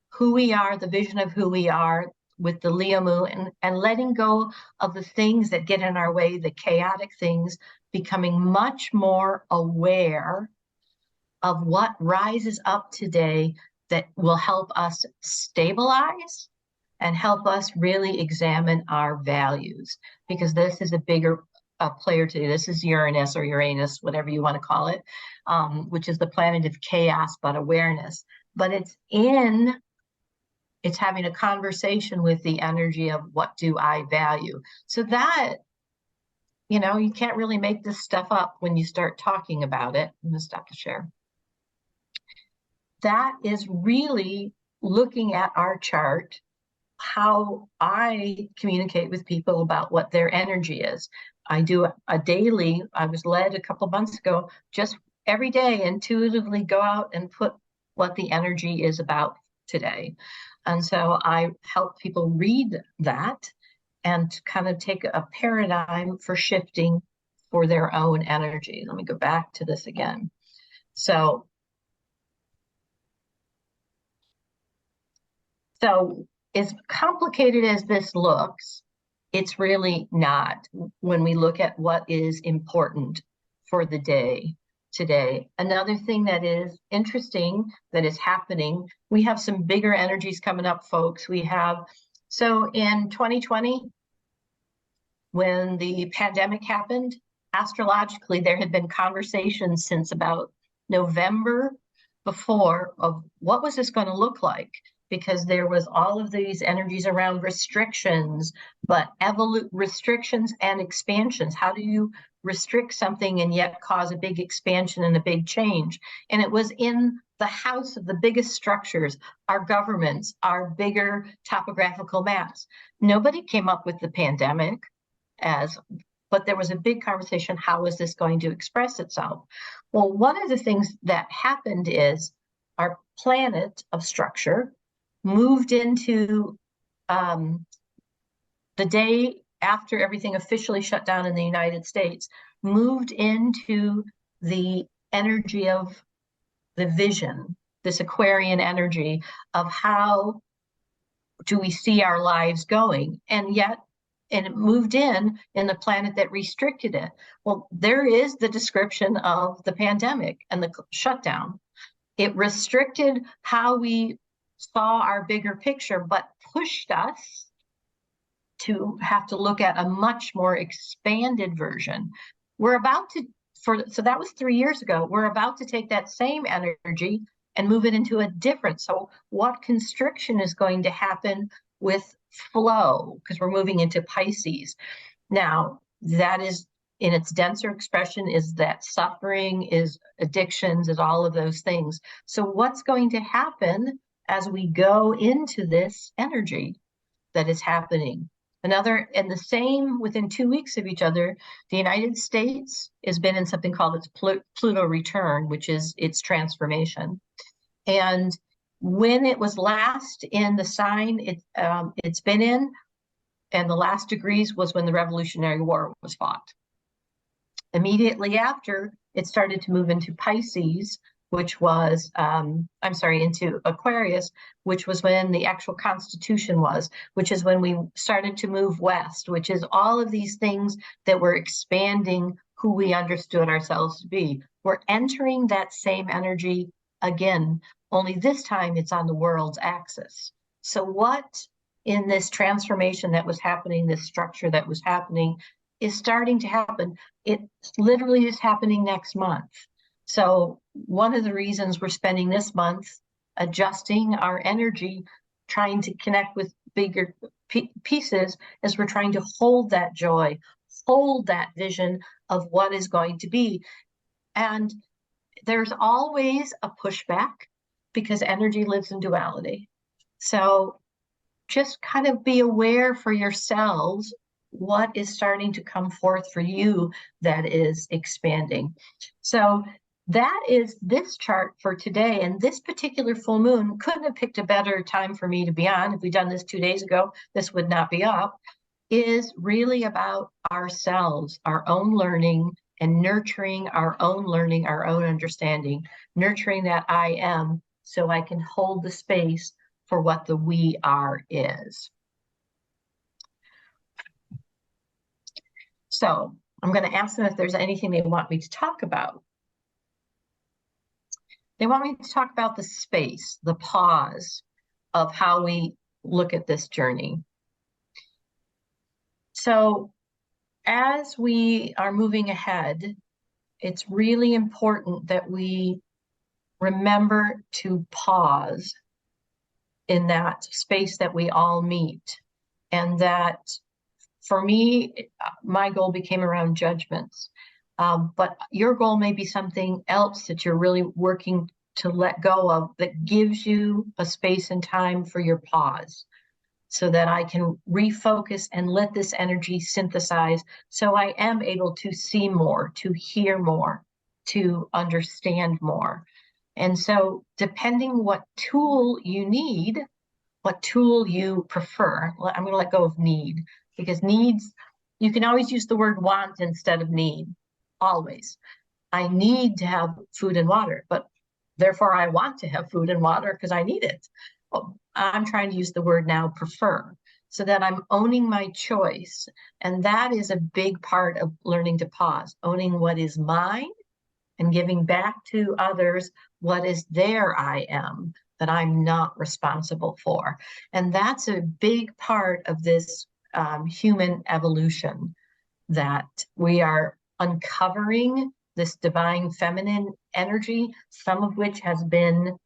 who we are, the vision of who we are with the Leo moon, and letting go of the things that get in our way, the chaotic things, becoming much more aware of what rises up today that will help us stabilize and help us really examine our values, because this is a bigger player today. This is Uranus or Uranus, whatever you want to call it, which is the planet of chaos, but awareness. But it's having a conversation with the energy of what do I value. So that, you can't really make this stuff up when you start talking about it. I'm going to stop the share. That is really looking at our chart, how I communicate with people about what their energy is. I do a daily, I was led a couple months ago, just every day intuitively go out and put what the energy is about today. And so I help people read that and kind of take a paradigm for shifting for their own energy. Let me go back to this again. So as complicated as this looks, it's really not when we look at what is important for the day. today. Another thing that is interesting that is happening, we have some bigger energies coming up, folks. So in 2020, when the pandemic happened, astrologically, there had been conversations since about November before of what was this going to look like, because there was all of these energies around restrictions, but restrictions and expansions. How do you restrict something and yet cause a big expansion and a big change? And it was in the house of the biggest structures, our governments, our bigger topographical maps. Nobody came up with the pandemic but there was a big conversation, how is this going to express itself? Well, one of the things that happened is our planet of structure moved into the day after everything officially shut down in the United States, moved into the energy of the vision, this Aquarian energy of how do we see our lives going? And it moved in the planet that restricted it. Well, there is the description of the pandemic and the shutdown. It restricted how we saw our bigger picture, but pushed us to have to look at a much more expanded version. So that was 3 years ago. We're about to take that same energy and move it into a different. So what constriction is going to happen with flow, because we're moving into Pisces. Now, that is in its denser expression, is that suffering, is addictions, is all of those things. So what's going to happen as we go into this energy that is happening? And the same within 2 weeks of each other, the United States has been in something called its Pluto return, which is its transformation. And when it was last in the sign it's been in, and the last degrees was when the Revolutionary War was fought. Immediately after, it started to move into Pisces, which was, into Aquarius, which was when the actual Constitution was, which is when we started to move west, which is all of these things that were expanding who we understood ourselves to be. We're entering that same energy again, only this time it's on the world's axis. So what in this transformation that was happening, this structure that was happening, is starting to happen? It literally is happening next month. So one of the reasons we're spending this month adjusting our energy, trying to connect with bigger pieces, is we're trying to hold that joy, hold that vision of what is going to be. And there's always a pushback because energy lives in duality. So just kind of be aware for yourselves what is starting to come forth for you that is expanding. So that is this chart for today. And this particular full moon, couldn't have picked a better time for me to be on. If we'd done this 2 days ago, this would not be up. Is really about ourselves, our own learning, and nurturing our own learning, our own understanding, nurturing that I am, so I can hold the space for what the we are is. So I'm going to ask them if there's anything they want me to talk about. They want me to talk about the space, the pause of how we look at this journey. So as we are moving ahead, it's really important that we remember to pause in that space that we all meet. And that, for me, my goal became around judgments. But your goal may be something else that you're really working to let go of, that gives you a space and time for your pause, so that I can refocus and let this energy synthesize, so I am able to see more, to hear more, to understand more. And so depending what tool you need, what tool you prefer, I'm going to let go of need, because needs, you can always use the word want instead of need, always. I need to have food and water, but therefore I want to have food and water because I need it. Well, I'm trying to use the word now prefer, so that I'm owning my choice. And that is a big part of learning to pause, owning what is mine and giving back to others what is their I am that I'm not responsible for. And that's a big part of this human evolution, that we are uncovering this divine feminine energy, some of which has been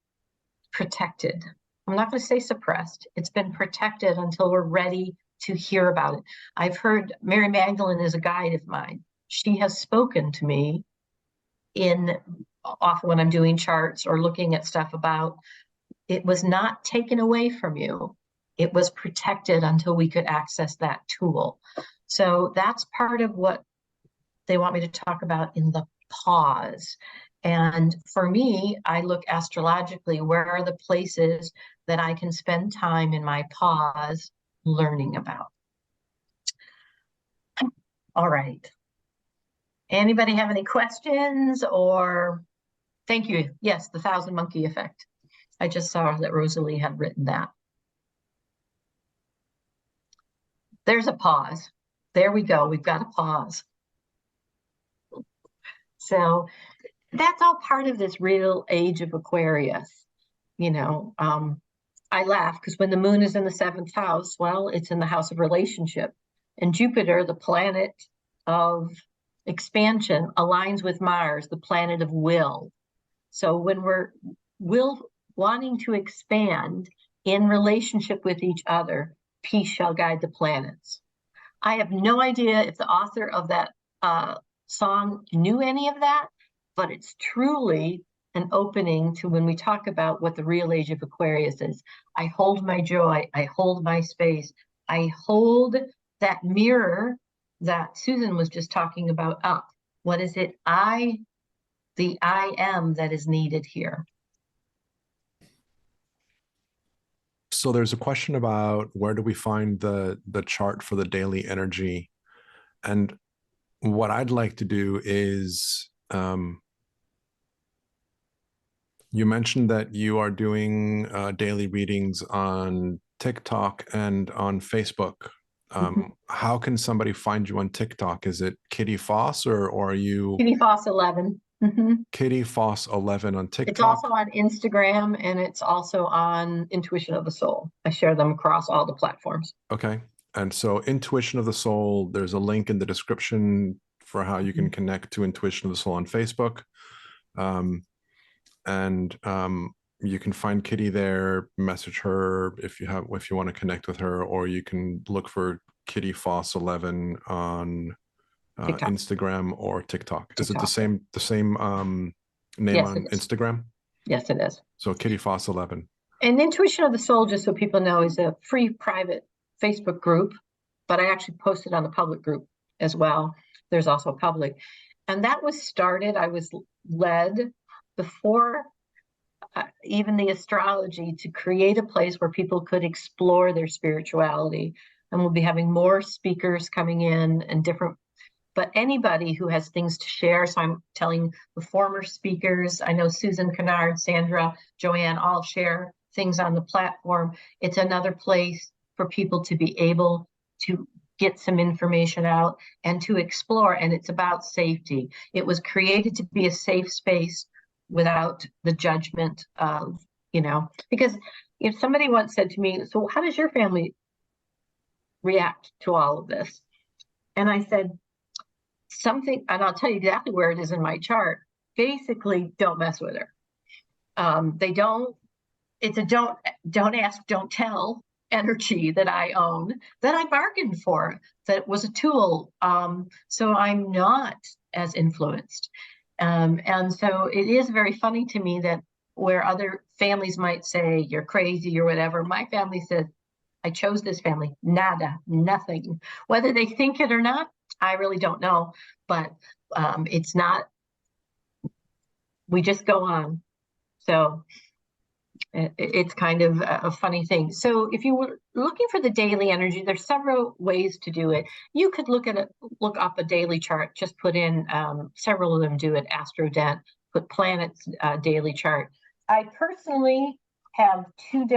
protected. I'm not going to say suppressed. It's been protected until we're ready to hear about it. I've heard Mary Magdalene is a guide of mine. She has spoken to me often when I'm doing charts or looking at stuff about, it was not taken away from you. It was protected until we could access that tool. So that's part of what they want me to talk about in the pause. And for me, I look astrologically, where are the places that I can spend time in my pause learning about? All right. Anybody have any questions? Or thank you. Yes, the 1,000 monkey effect. I just saw that Rosalie had written that. There's a pause. There we go. We've got a pause. So that's all part of this real age of Aquarius. You know, I laugh because when the moon is in the 7th house, well, it's in the house of relationship. And Jupiter, the planet of expansion, aligns with Mars, the planet of will. So when we're wanting to expand in relationship with each other, peace shall guide the planets. I have no idea if the author of that song knew any of that, but it's truly an opening to when we talk about what the real age of Aquarius is. I hold my joy, I hold my space, I hold that mirror that Susan was just talking about up. What is it? The I am that is needed here. So there's a question about where do we find the chart for the daily energy? And what I'd like to do is, you mentioned that you are doing daily readings on TikTok and on Facebook. How can somebody find you on TikTok? Is it Kitty Foss, or are you Kitty Foss 11? Kitty Foss 11 on TikTok? It's also on Instagram, and it's also on Intuition of the Soul. I share them across all the platforms. Okay. And so Intuition of the Soul, there's a link in the description for how you can connect to Intuition of the Soul on Facebook. You can find Kitty there, message her if you want to connect with her, or you can look for Kitty Foss 11 on Instagram or TikTok. Is it the same name yes, on Instagram? Yes, it is. So Kitty Foss 11. And Intuition of the Soul, just so people know, is a free private Facebook group, but I actually posted on the public group as well. There's also public. And that was started, I was led before even the astrology, to create a place where people could explore their spirituality. And we'll be having more speakers coming in and different, but anybody who has things to share. So I'm telling the former speakers, I know Susan Kennard, Sandra, Joanne, all share things on the platform. It's another place for people to be able to get some information out and to explore. And it's about safety. It was created to be a safe space without the judgment of, because if somebody once said to me, so how does your family react to all of this? And I said, something, and I'll tell you exactly where it is in my chart. Basically, don't mess with her. It's a don't ask, don't tell energy that I own, that I bargained for, that was a tool. So I'm not as influenced. And so it is very funny to me that where other families might say you're crazy or whatever, my family said, I chose this family, nada, nothing. Whether they think it or not, I really don't know, but it's not, we just go on. So it's kind of a funny thing. So if you were looking for the daily energy, there's several ways to do it. You could look up a daily chart, just put in, several of them do it, AstroDent, put planets daily chart. I personally have two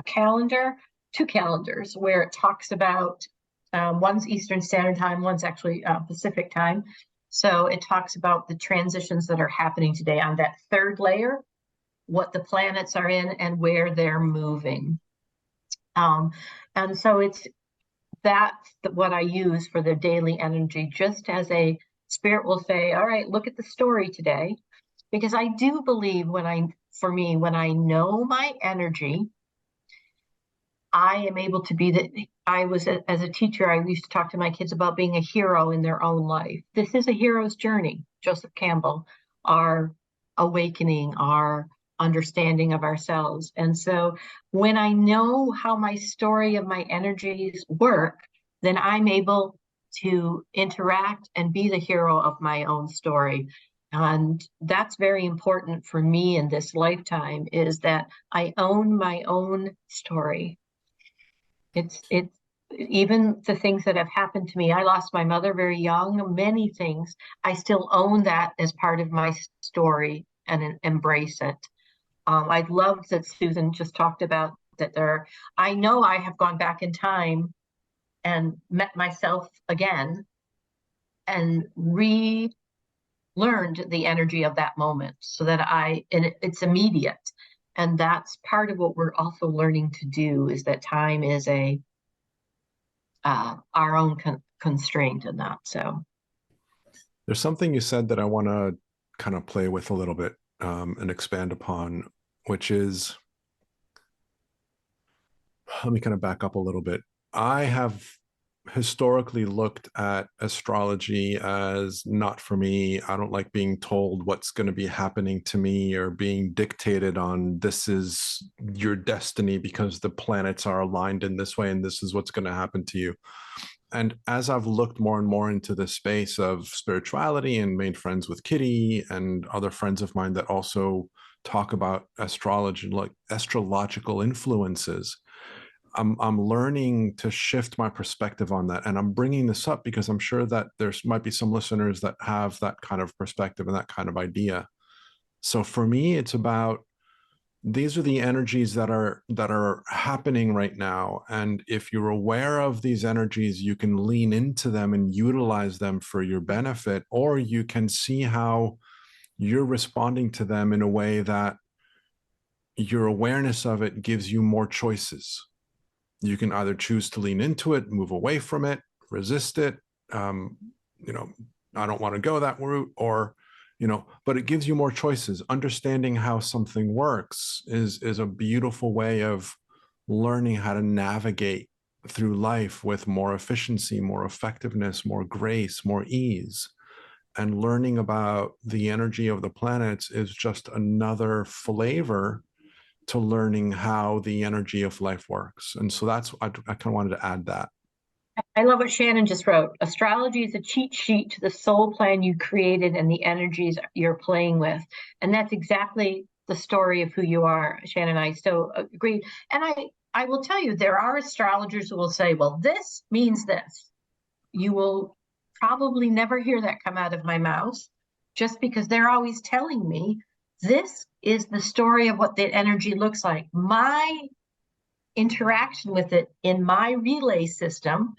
calendars where it talks about, one's Eastern Standard Time, one's actually Pacific Time. So it talks about the transitions that are happening today on that third layer, what the planets are in and where they're moving. And so that's what I use for the daily energy, just as a spirit will say, all right, look at the story today. Because I do believe when I know my energy, I am able to be as a teacher, I used to talk to my kids about being a hero in their own life. This is a hero's journey, Joseph Campbell, our awakening, our understanding of ourselves. And so when I know how my story of my energies work, then I'm able to interact and be the hero of my own story. And that's very important for me in this lifetime, is that I own my own story. It's even the things that have happened to me. I lost my mother very young, many things. I still own that as part of my story and embrace it. I loved that Susan just talked about that I know I have gone back in time and met myself again and relearned the energy of that moment so that it's immediate. And that's part of what we're also learning to do, is that time is our own constraint in that. So there's something you said that I want to kind of play with a little bit and expand upon, which is, let me kind of back up a little bit. I have historically looked at astrology as not for me. I don't like being told what's going to be happening to me or being dictated on, this is your destiny because the planets are aligned in this way and this is what's going to happen to you. And as I've looked more and more into the space of spirituality and made friends with Kitty and other friends of mine that also talk about astrology, like astrological influences, I'm learning to shift my perspective on that. And I'm bringing this up because I'm sure that might be some listeners that have that kind of perspective and that kind of idea. So for me, it's about, these are the energies that are happening right now. And if you're aware of these energies, you can lean into them and utilize them for your benefit, or you can see how you're responding to them in a way that your awareness of it gives you more choices. You can either choose to lean into it, move away from it, resist it. I don't want to go that route, or, but it gives you more choices. Understanding how something works is a beautiful way of learning how to navigate through life with more efficiency, more effectiveness, more grace, more ease. And learning about the energy of the planets is just another flavor to learning how the energy of life works. And so I kind of wanted to add that. I love what Shannon just wrote. Astrology is a cheat sheet to the soul plan you created and the energies you're playing with. And that's exactly the story of who you are, Shannon. I so agree. And I will tell you, there are astrologers who will say, well, this means this. You will probably never hear that come out of my mouth, just because they're always telling me this is the story of what the energy looks like. My interaction with it in my relay system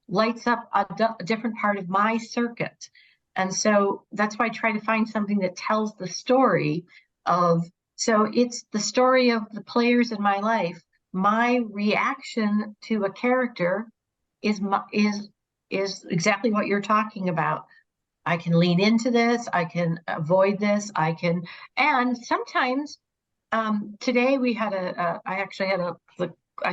lights up a different part of my circuit. And so that's why I try to find something that tells the story of, so it's the story of the players in my life. My reaction to a character is exactly what you're talking about. I can lean into this, I can avoid this, and sometimes today we had I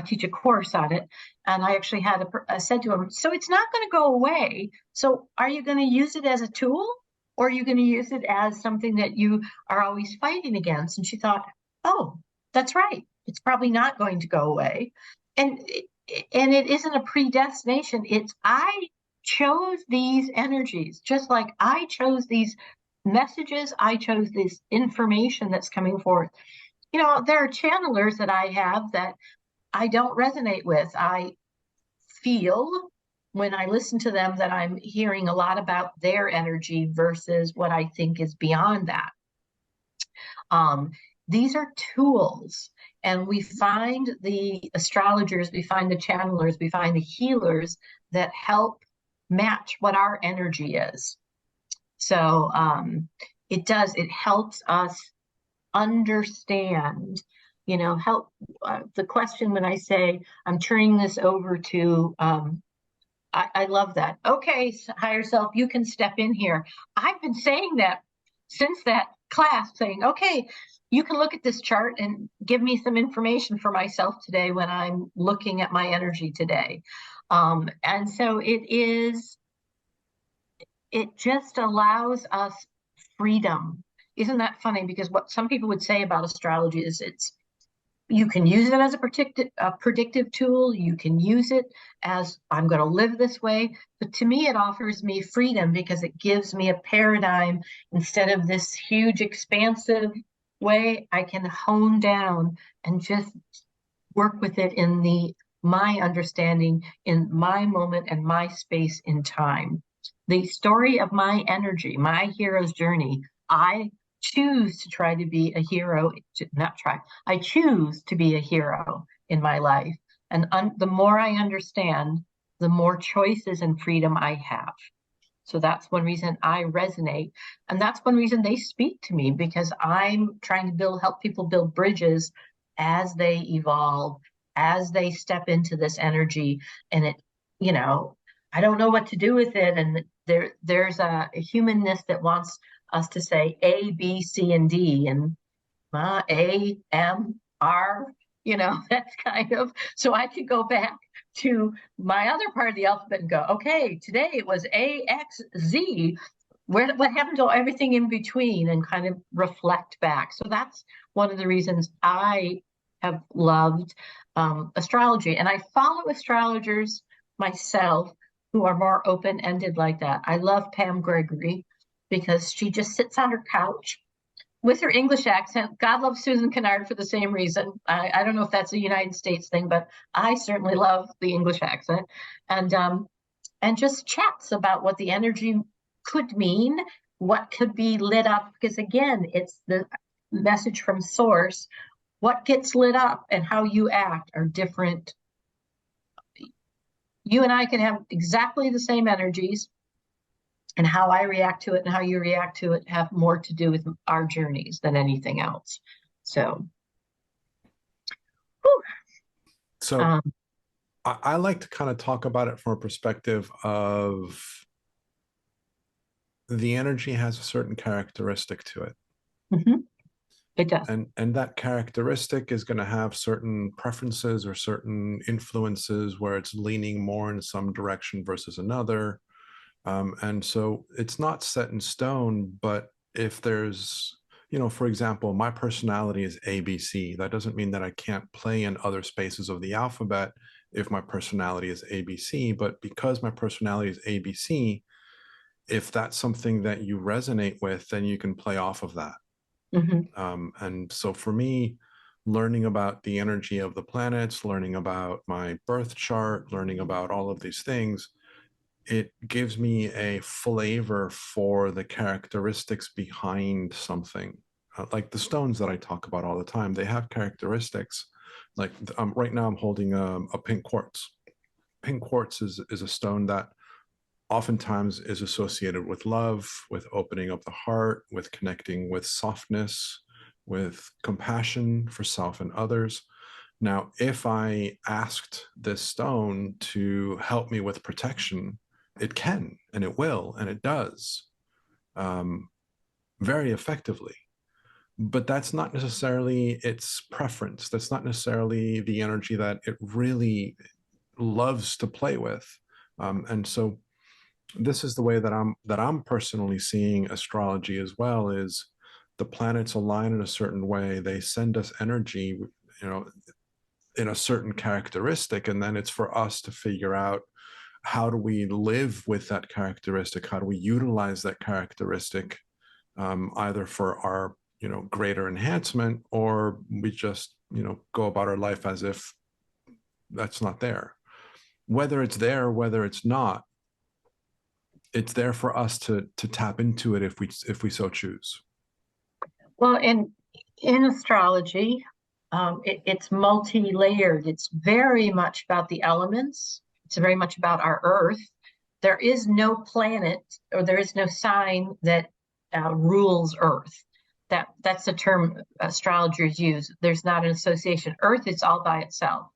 teach a course on it, and I actually I said to him, so it's not going to go away. So are you going to use it as a tool, or are you going to use it as something that you are always fighting against? And she thought, oh, that's right. It's probably not going to go away. And it isn't a predestination. It's I chose these energies, just like I chose these messages, I chose this information that's coming forth. There are channelers that I have that I don't resonate with. I feel when I listen to them that I'm hearing a lot about their energy versus what I think is beyond that. These are tools, and we find the astrologers, we find the channelers, we find the healers that help match what our energy is. So it does, it helps us understand, help the question when I say I'm turning this over to, I love that. Okay, higher self, you can step in here. I've been saying that since that class, saying, okay, you can look at this chart and give me some information for myself today when I'm looking at my energy today. And so it just allows us freedom. Isn't that funny? Because what some people would say about astrology is you can use it as a predictive tool. You can use it as I'm going to live this way. But to me, it offers me freedom because it gives me a paradigm. Instead of this huge, expansive way, I can hone down and just work with it in my understanding, in my moment and my space in time. The story of my energy, my hero's journey, I choose to try to be a hero, not try, I choose to be a hero in my life. And the more I understand, the more choices and freedom I have. So that's one reason I resonate. And that's one reason they speak to me, because I'm trying to help people build bridges as they evolve, as they step into this energy. And I don't know what to do with it. And there's a humanness that wants us to say A, B, C, and D, and A, M, R, that's kind of, so I could go back to my other part of the alphabet and go, okay, today it was A, X, Z. What happened to everything in between, and kind of reflect back. So that's one of the reasons I have loved astrology. And I follow astrologers myself who are more open-ended like that. I love Pam Gregory because she just sits on her couch with her English accent. God loves Susan Kennard for the same reason. I don't know if that's a United States thing, but I certainly love the English accent. And just chats about what the energy could mean, what could be lit up, because again, it's the message from source. What gets lit up and how you act are different. You and I can have exactly the same energies, and how I react to it and how you react to it have more to do with our journeys than anything else. So, whew. So I like to kind of talk about it from a perspective of the energy has a certain characteristic to it. Mm-hmm. It does. And that characteristic is going to have certain preferences or certain influences where it's leaning more in some direction versus another. And so it's not set in stone, but if there's, for example, my personality is ABC. That doesn't mean that I can't play in other spaces of the alphabet if my personality is ABC, but because my personality is ABC, if that's something that you resonate with, then you can play off of that. Mm-hmm. And so for me, learning about the energy of the planets, learning about my birth chart, learning about all of these things, it gives me a flavor for the characteristics behind something. Like the stones that I talk about all the time, they have characteristics. Like right now I'm holding a pink quartz. Pink quartz is a stone that oftentimes is associated with love, with opening up the heart, with connecting with softness, with compassion for self and others. Now, if I asked this stone to help me with protection, it can, and it will, and it does very effectively. But that's not necessarily its preference. That's not necessarily the energy that it really loves to play with. And so this is the way that I'm personally seeing astrology as well, is the planets align in a certain way. They send us energy, in a certain characteristic, and then it's for us to figure out how do we live with that characteristic, how do we utilize that characteristic, either for our greater enhancement, or we just go about our life as if that's not there. Whether it's there, whether it's not, it's there for us to tap into it if we so choose. Well, in astrology, it's multi-layered. It's very much about the elements. It's very much about our earth. there is no planet or there is no sign that rules Earth. That's the term astrologers use. There's not an association. Earth is all by itself.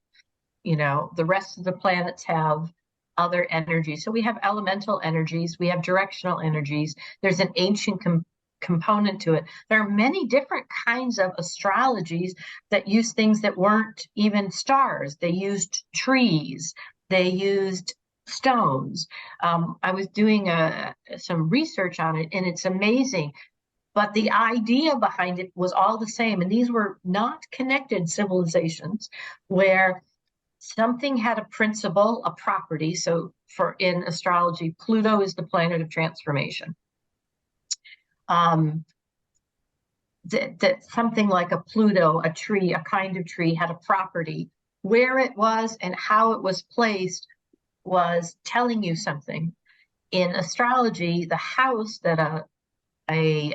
The rest of the planets have other energies. So we have elemental energies, we have directional energies. There's an ancient component to it. There are many different kinds of astrologies that use things that weren't even stars. They used trees, they used stones. I was doing some research on it, and it's amazing. But the idea behind it was all the same. And these were not connected civilizations where something had a principle, a property. So in astrology, Pluto is the planet of transformation. That something like a Pluto, a tree, a kind of tree, had a property. Where it was and how it was placed was telling you something. In astrology, the house that a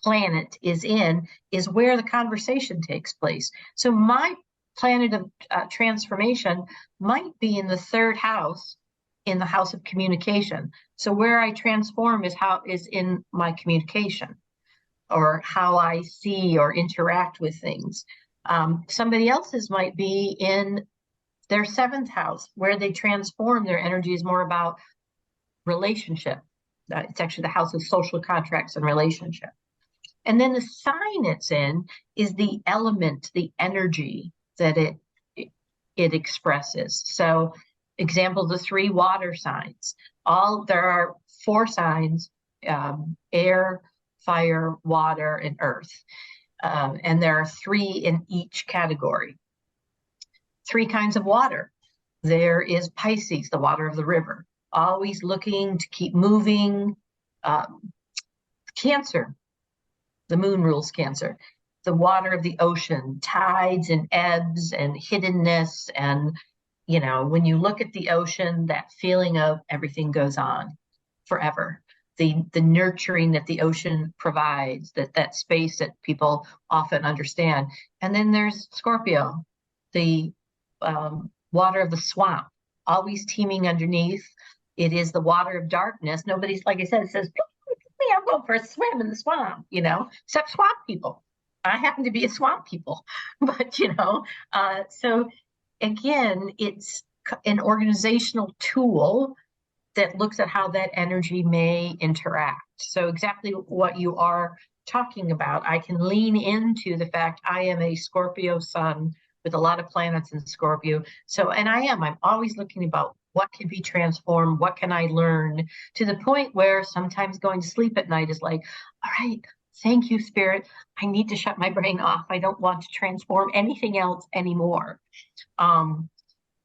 planet is in is where the conversation takes place. So my planet of transformation might be in the third house, in the house of communication. So where I transform is in my communication, or how I see or interact with things. Somebody else's might be in their seventh house, where they transform. Their energy is more about relationship. It's actually the house of social contracts and relationship. And then the sign it's in is the element, the energy that it expresses. So example, the 3 water signs. There are 4 signs, air, fire, water, and earth. And there are 3 in each category. 3 kinds of water. There is Pisces, the water of the river, always looking to keep moving. Cancer, the moon rules Cancer, the water of the ocean, tides and ebbs and hiddenness. And, when you look at the ocean, that feeling of everything goes on forever. The nurturing that the ocean provides, that space that people often understand. And then there's Scorpio, the water of the swamp, always teeming underneath. It is the water of darkness. Nobody's, like I said, it says, me, I'm going for a swim in the swamp, except swamp people. I happen to be a swamp people, but, so again, it's an organizational tool that looks at how that energy may interact. So exactly what you are talking about, I can lean into the fact I am a Scorpio sun with a lot of planets in Scorpio. So, and I'm always looking about what can be transformed, what can I learn, to the point where sometimes going to sleep at night is like, all right, thank you, Spirit. I need to shut my brain off. I don't want to transform anything else anymore.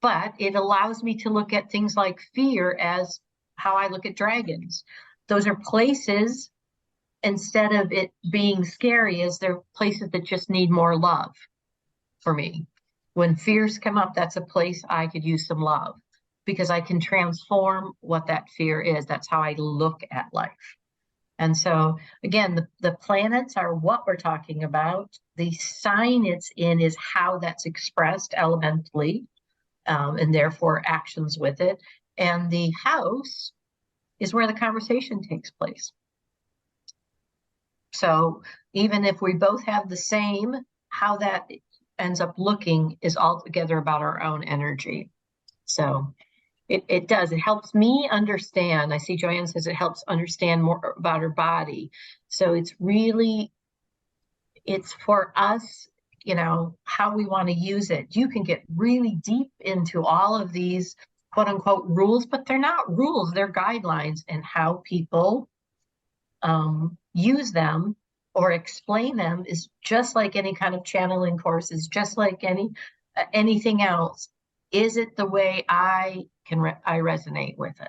But it allows me to look at things like fear as how I look at dragons. Those are places, instead of it being scary, as they're places that just need more love for me. When fears come up, that's a place I could use some love, because I can transform what that fear is. That's how I look at life. And so, again, the planets are what we're talking about. The sign it's in is how that's expressed elementally, and therefore actions with it. And the house is where the conversation takes place. So even if we both have the same, how that ends up looking is altogether about our own energy. So it does. It helps me understand. I see Joanne says it helps understand more about her body. So it's for us, how we want to use it. You can get really deep into all of these quote unquote rules, but they're not rules, they're guidelines, and how people use them or explain them is just like any kind of channeling course, is just like anything else. Is it the way I resonate with it?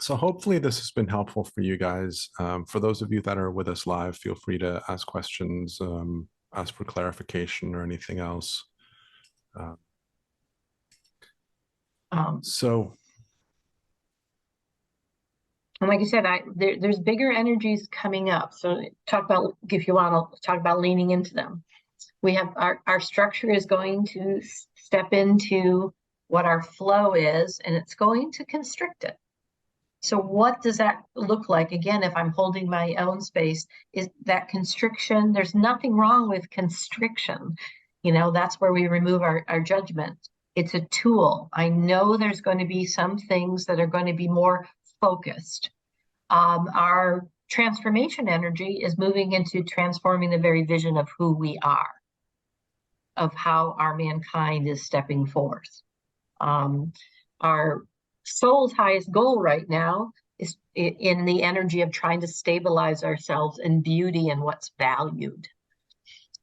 So hopefully this has been helpful for you guys. For those of you that are with us live, feel free to ask questions, ask for clarification or anything else. And like I said, there's bigger energies coming up. So if you want to talk about leaning into them. We have our structure is going to step into what our flow is, and it's going to constrict it. So what does that look like? Again, if I'm holding my own space, is that constriction? There's nothing wrong with constriction. That's where we remove our judgment. It's a tool. I know there's going to be some things that are going to be more focused. Our transformation energy is moving into transforming the very vision of who we are, of how our mankind is stepping forth. Our soul's highest goal right now is in the energy of trying to stabilize ourselves in beauty and what's valued.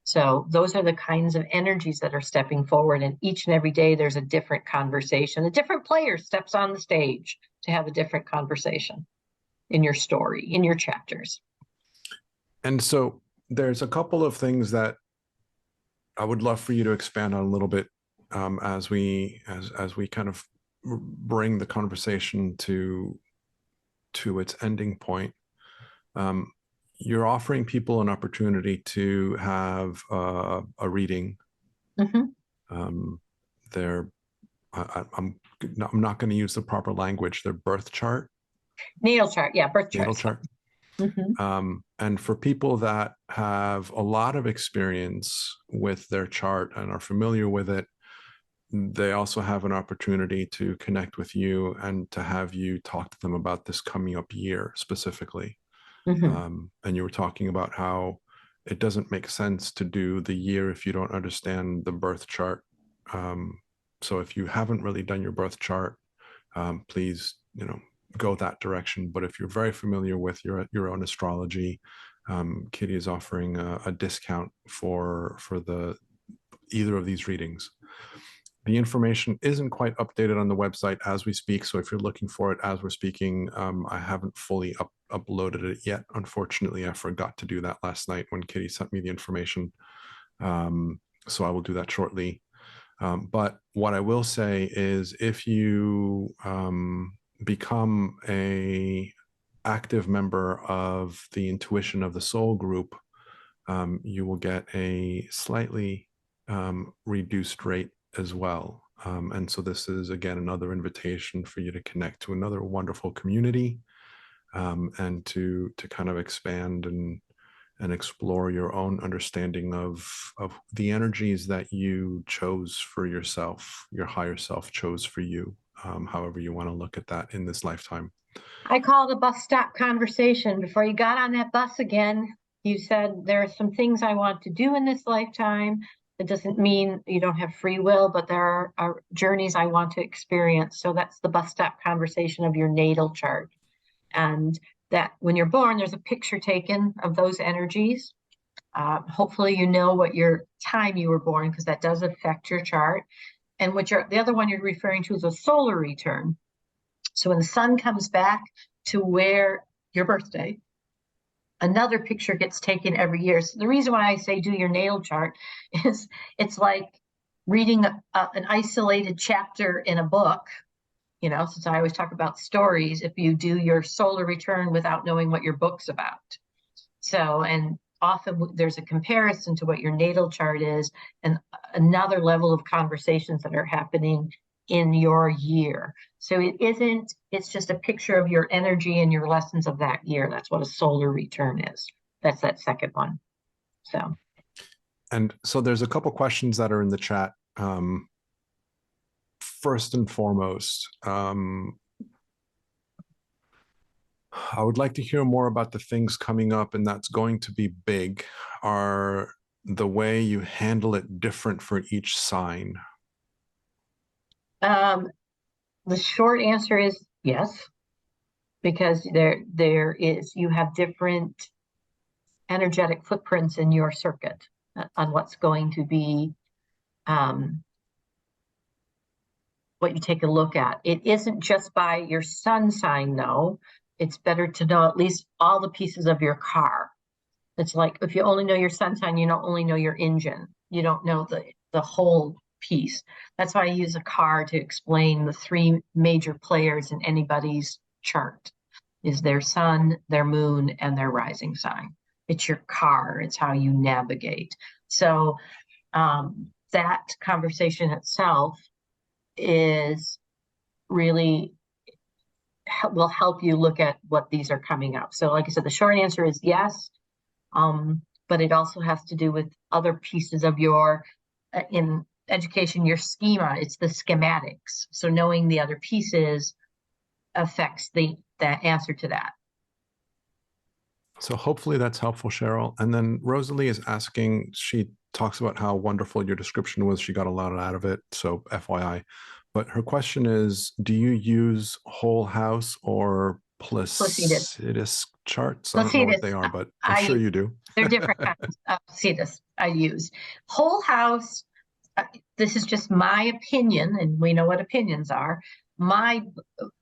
So those are the kinds of energies that are stepping forward, and each and every day there's a different conversation. A different player steps on the stage to have a different conversation in your story, in your chapters. And so there's a couple of things that I would love for you to expand on a little bit as we kind of bring the conversation to its ending point. You're offering people an opportunity to have a reading. I'm not going to use the proper language. Their birth chart. Natal chart, yeah, birth chart. Natal chart. And for people that have a lot of experience with their chart and are familiar with it, they also have an opportunity to connect with you and to have you talk to them about this coming up year specifically. And you were talking about how it doesn't make sense to do the year if you don't understand the birth chart. So if you haven't really done your birth chart, please, go that direction. But if you're very familiar with your own astrology, Kitty is offering a discount for either of these readings. The information isn't quite updated on the website as we speak, so if you're looking for it as we're speaking, I haven't fully uploaded it yet. Unfortunately, I forgot to do that last night when Kitty sent me the information, so I will do that shortly. But what I will say is, if you become a active member of the Intuition of the Soul group, you will get a slightly reduced rate as well. And so this is, again, another invitation for you to connect to another wonderful community, and to kind of expand and explore your own understanding of the energies that you chose for yourself, your higher self chose for you, however you want to look at that in this lifetime. I call it a bus stop conversation. Before you got on that bus again, you said, there are some things I want to do in this lifetime. It doesn't mean you don't have free will, but there are journeys I want to experience. So that's the bus stop conversation of your natal chart. And that when you're born, there's a picture taken of those energies. Hopefully you know what your time you were born, because that does affect your chart. And the other one you're referring to is a solar return. So when the sun comes back to where your birthday, another picture gets taken every year. So the reason why I say do your natal chart is it's like reading an isolated chapter in a book. Since I always talk about stories, if you do your solar return without knowing what your book's about. So, and often there's a comparison to what your natal chart is and another level of conversations that are happening in your year. So it's just a picture of your energy and your lessons of that year. That's what a solar return is. That's that second one. And so there's a couple questions that are in the chat. First and foremost, I would like to hear more about the things coming up, and that's going to be big. Are the way you handle it different for each sign? The short answer is yes, because you have different energetic footprints in your circuit on what's going to be what you take a look at. It isn't just by your sun sign, though. It's better to know at least all the pieces of your car. It's like if you only know your sun sign, you don't only know your engine. You don't know the whole piece. That's why I use a car to explain the three major players in anybody's chart: is their sun, their moon, and their rising sign. It's your car. It's how you navigate. So that conversation itself is really will help you look at what these are coming up. So like I said, the short answer is yes, but it also has to do with other pieces of your, in education, your schema. It's the schematics. So knowing the other pieces affects the answer to that. So hopefully that's helpful, Cheryl. And then Rosalie is asking, she talks about how wonderful your description was. She got a lot out of it. So FYI. But her question is, do you use whole house or Placidus charts? I don't know what they are, but I'm sure you do. They're different kinds of Placidus I use. Whole house, this is just my opinion, and we know what opinions are. My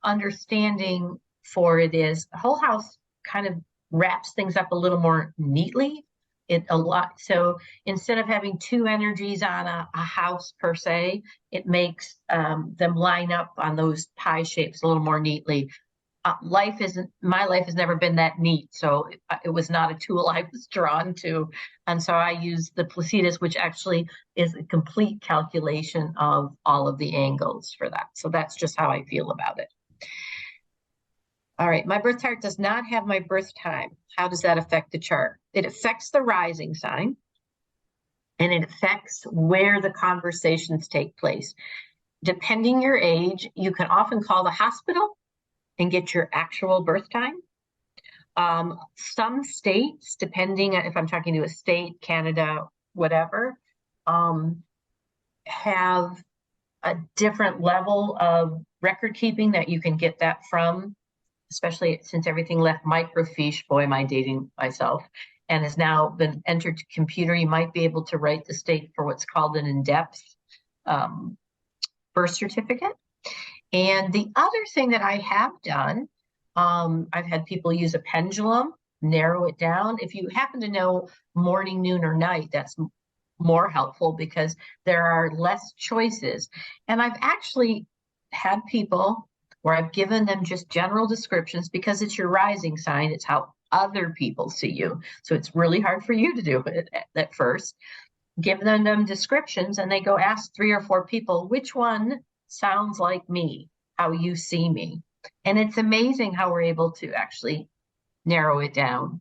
understanding for it is whole house kind of wraps things up a little more neatly. So instead of having two energies on a house per se, it makes them line up on those pie shapes a little more neatly. My life has never been that neat, so it was not a tool I was drawn to, and so I use the Placidus, which actually is a complete calculation of all of the angles for that. So that's just how I feel about it. All right, my birth chart does not have my birth time. How does that affect the chart? It affects the rising sign, and it affects where the conversations take place. Depending your age, you can often call the hospital and get your actual birth time. Some states, depending if I'm talking to a state, Canada, whatever, have a different level of record keeping that you can get that from, especially since everything left microfiche. Boy, am I dating myself, and has now been entered to computer. You might be able to write the state for what's called an in-depth birth certificate. And the other thing that I have done, I've had people use a pendulum, narrow it down. If you happen to know morning, noon, or night, that's more helpful because there are less choices. And I've actually had people where I've given them just general descriptions because it's your rising sign. It's how other people see you. So it's really hard for you to do it at first. Give them descriptions and they go ask 3 or 4 people, which one sounds like me, how you see me. And it's amazing how we're able to actually narrow it down.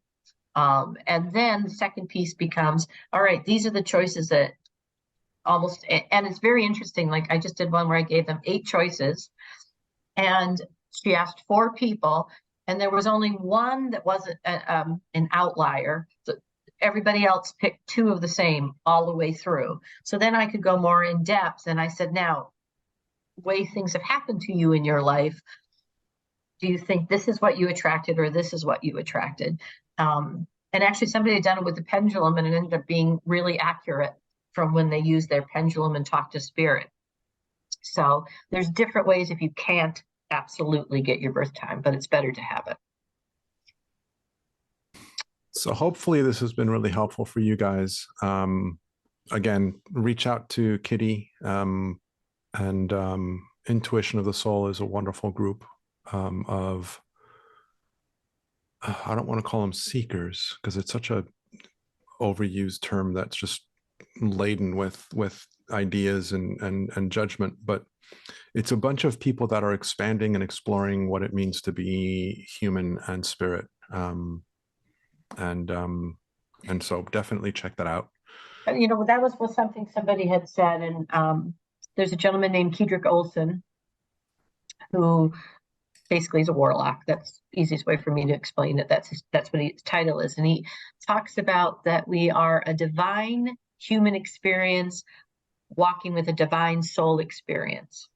And then the second piece becomes, all right, these are the choices that almost, and it's very interesting. Like I just did one where I gave them 8 choices and she asked 4 people and there was only one that wasn't an outlier. So everybody else picked 2 of the same all the way through. So then I could go more in depth. And I said, now, way things have happened to you in your life, do you think this is what you attracted or this is what you attracted? And actually somebody had done it with the pendulum and it ended up being really accurate from when they used their pendulum and talked to spirit. So there's different ways if you can't absolutely get your birth time, but it's better to have it. So hopefully this has been really helpful for you guys. Again, reach out to Kitty, and Intuition of the Soul is a wonderful group of, I don't want to call them seekers because it's such a overused term that's just laden with ideas and judgment, but it's a bunch of people that are expanding and exploring what it means to be human and spirit. And so definitely check that out. You know, that was something somebody had said, and there's a gentleman named Kedrick Olson who basically is a warlock. That's the easiest way for me to explain it. That's what his title is. And he talks about that we are a divine human experience walking with a divine soul experience.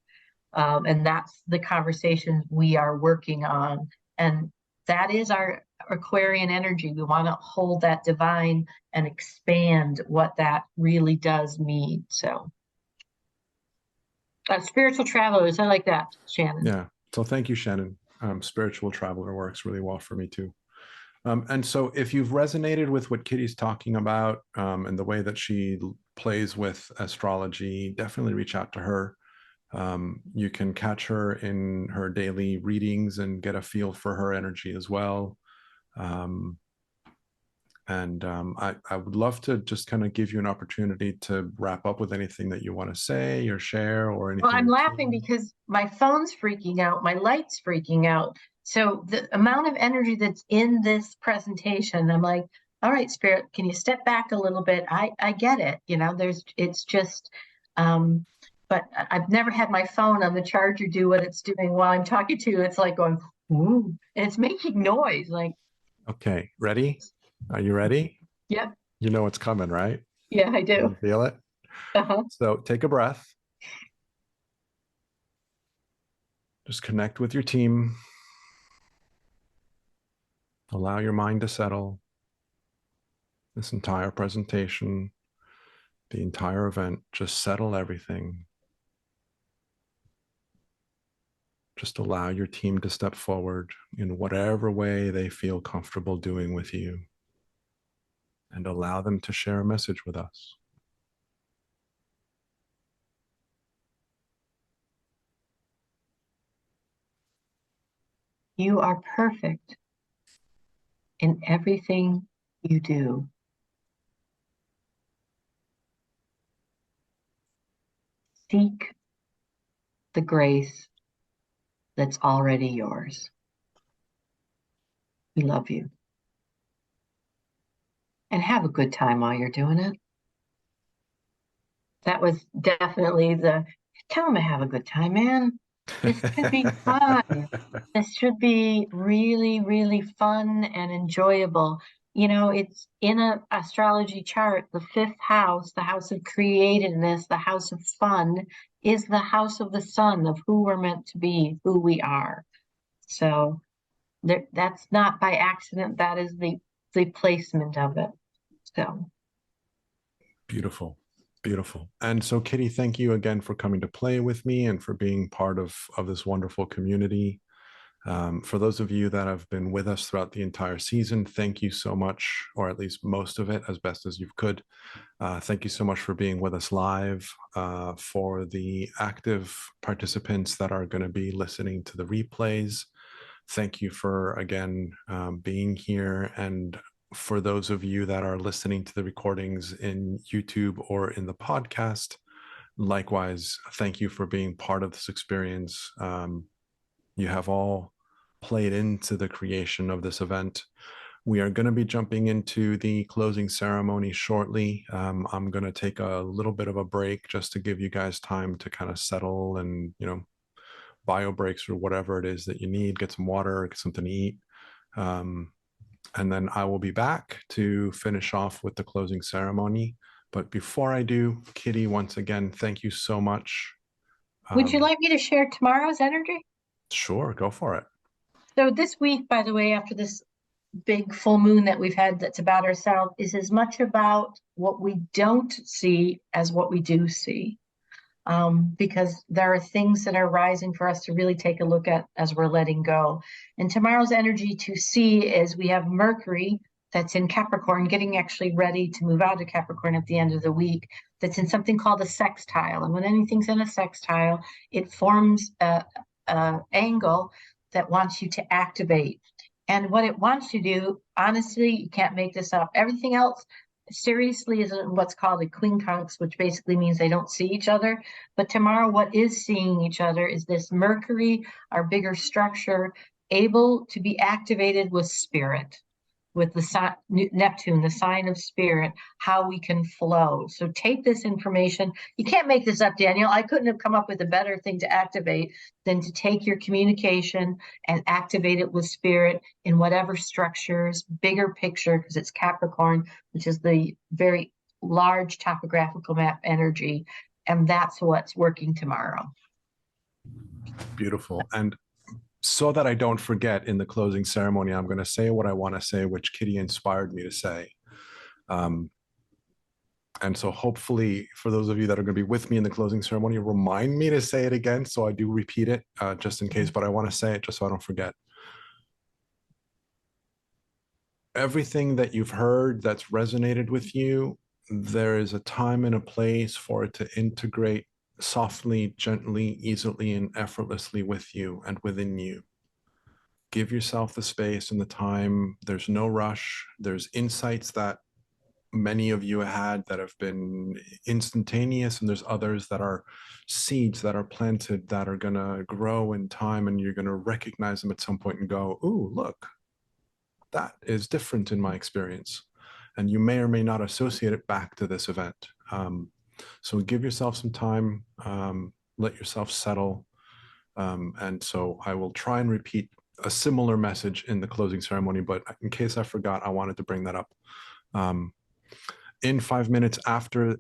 And that's the conversation we are working on. And that is our Aquarian energy. We want to hold that divine and expand what that really does mean. So spiritual travelers, I like that, Shannon. Yeah. So thank you, Shannon. Spiritual traveler works really well for me too. And so if you've resonated with what Kitty's talking about and the way that she plays with astrology, definitely reach out to her. You can catch her in her daily readings and get a feel for her energy as well. And I would love to just kind of give you an opportunity to wrap up with anything that you want to say or share or Well, anything I'm you're laughing feeling. because my phone's freaking out, my light's freaking out. So the amount of energy that's in this presentation, I'm like, all right, Spirit, can you step back a little bit? I get it. It's just, um, but I've never had my phone on the charger do what it's doing while I'm talking to you. It's like going, ooh, and it's making noise. Like, Okay, ready? Are you ready? yep, You know what's coming, right? yeah, I You do. can feel it. Uh-huh. So take a breath. Just connect with your team. Allow your mind to settle. This entire presentation, the entire event, just settle everything. Just allow your team to step forward in whatever way they feel comfortable doing with you, and allow them to share a message with us. You are perfect in everything you do. Seek the grace that's already yours. We love you. And have a good time while you're doing it. That was definitely tell them to have a good time, man. This should be fun. This should be really, really fun and enjoyable. It's in an astrology chart, the fifth house, the house of creativeness, the house of fun, is the house of the sun, of who we're meant to be, who we are. So that's not by accident. That is the placement of it. So Beautiful. Beautiful. And so, Kitty, thank you again for coming to play with me and for being part of this wonderful community. For those of you that have been with us throughout the entire season, thank you so much, or at least most of it, as best as you could. Thank you so much for being with us live. For the active participants that are going to be listening to the replays, thank you for, again, being here. And for those of you that are listening to the recordings in YouTube or in the podcast, likewise, thank you for being part of this experience. You have all played into the creation of this event. We are going to be jumping into the closing ceremony shortly. I'm going to take a little bit of a break just to give you guys time to kind of settle and, bio breaks or whatever it is that you need, get some water, get something to eat. And then I will be back to finish off with the closing ceremony. But before I do, Kitty, once again, thank you so much. would you like me to share tomorrow's energy? Sure, go for it. So this week, by the way, after this big full moon that we've had that's about ourselves, is as much about what we don't see as what we do see. Because there are things that are rising for us to really take a look at as we're letting go. And tomorrow's energy to see is we have Mercury that's in Capricorn, getting actually ready to move out of Capricorn at the end of the week, that's in something called a sextile. And when anything's in a sextile, it forms a angle that wants you to activate. And what it wants to do, honestly, you can't make this up. Everything else seriously is what's called a quincunx, which basically means they don't see each other. But tomorrow, what is seeing each other is this Mercury, our bigger structure, able to be activated with spirit, with the Neptune, the sign of spirit, how we can flow. So take this information. You can't make this up, Daniel. I couldn't have come up with a better thing to activate than to take your communication and activate it with spirit in whatever structures, bigger picture, because it's Capricorn, which is the very large topographical map energy. And that's what's working tomorrow. Beautiful. And so that I don't forget in the closing ceremony, I'm going to say what I want to say, which Kitty inspired me to say. And so hopefully for those of you that are going to be with me in the closing ceremony, remind me to say it again. So I do repeat it just in case, but I want to say it just so I don't forget. Everything that you've heard that's resonated with you, there is a time and a place for it to integrate softly, gently, easily, and effortlessly with you and within you. Give yourself the space and the time. There's no rush. There's insights that many of you had that have been instantaneous, and there's others that are seeds that are planted that are going to grow in time, and you're going to recognize them at some point and go, ooh, look, that is different in my experience. And you may or may not associate it back to this event. So give yourself some time, let yourself settle. And so I will try and repeat a similar message in the closing ceremony, but in case I forgot, I wanted to bring that up. In 5 minutes after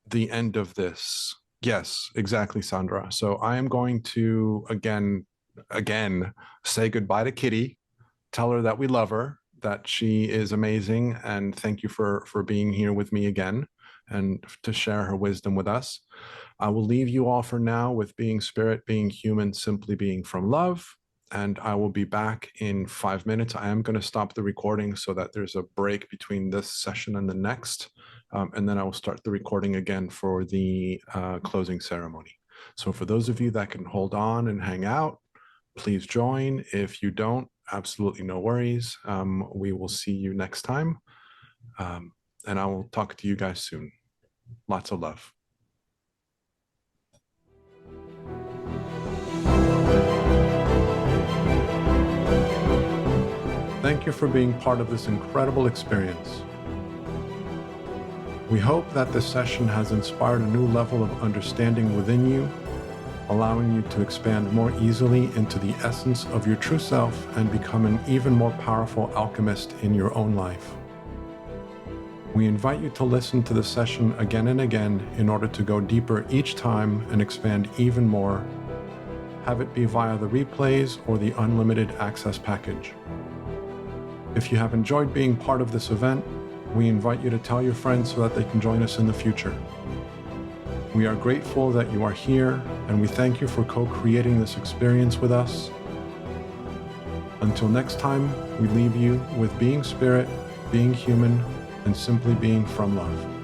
the end of this, yes, exactly, Sandra. So I am going to again say goodbye to Kitty, tell her that we love her, that she is amazing, and thank you for being here with me again and to share her wisdom with us. I will leave you all for now with being spirit, being human, simply being from love. And I will be back in 5 minutes. I am going to stop the recording so that there's a break between this session and the next. And then I will start the recording again for the closing ceremony. So for those of you that can hold on and hang out, please join. If you don't, absolutely no worries. We will see you next time. And I will talk to you guys soon. Lots of love. Thank you for being part of this incredible experience. We hope that this session has inspired a new level of understanding within you, allowing you to expand more easily into the essence of your true self and become an even more powerful alchemist in your own life. We invite you to listen to the session again and again in order to go deeper each time and expand even more. Have it be via the replays or the unlimited access package. If you have enjoyed being part of this event, we invite you to tell your friends so that they can join us in the future. We are grateful that you are here, and we thank you for co-creating this experience with us. Until next time, we leave you with being spirit, being human, and simply being from love.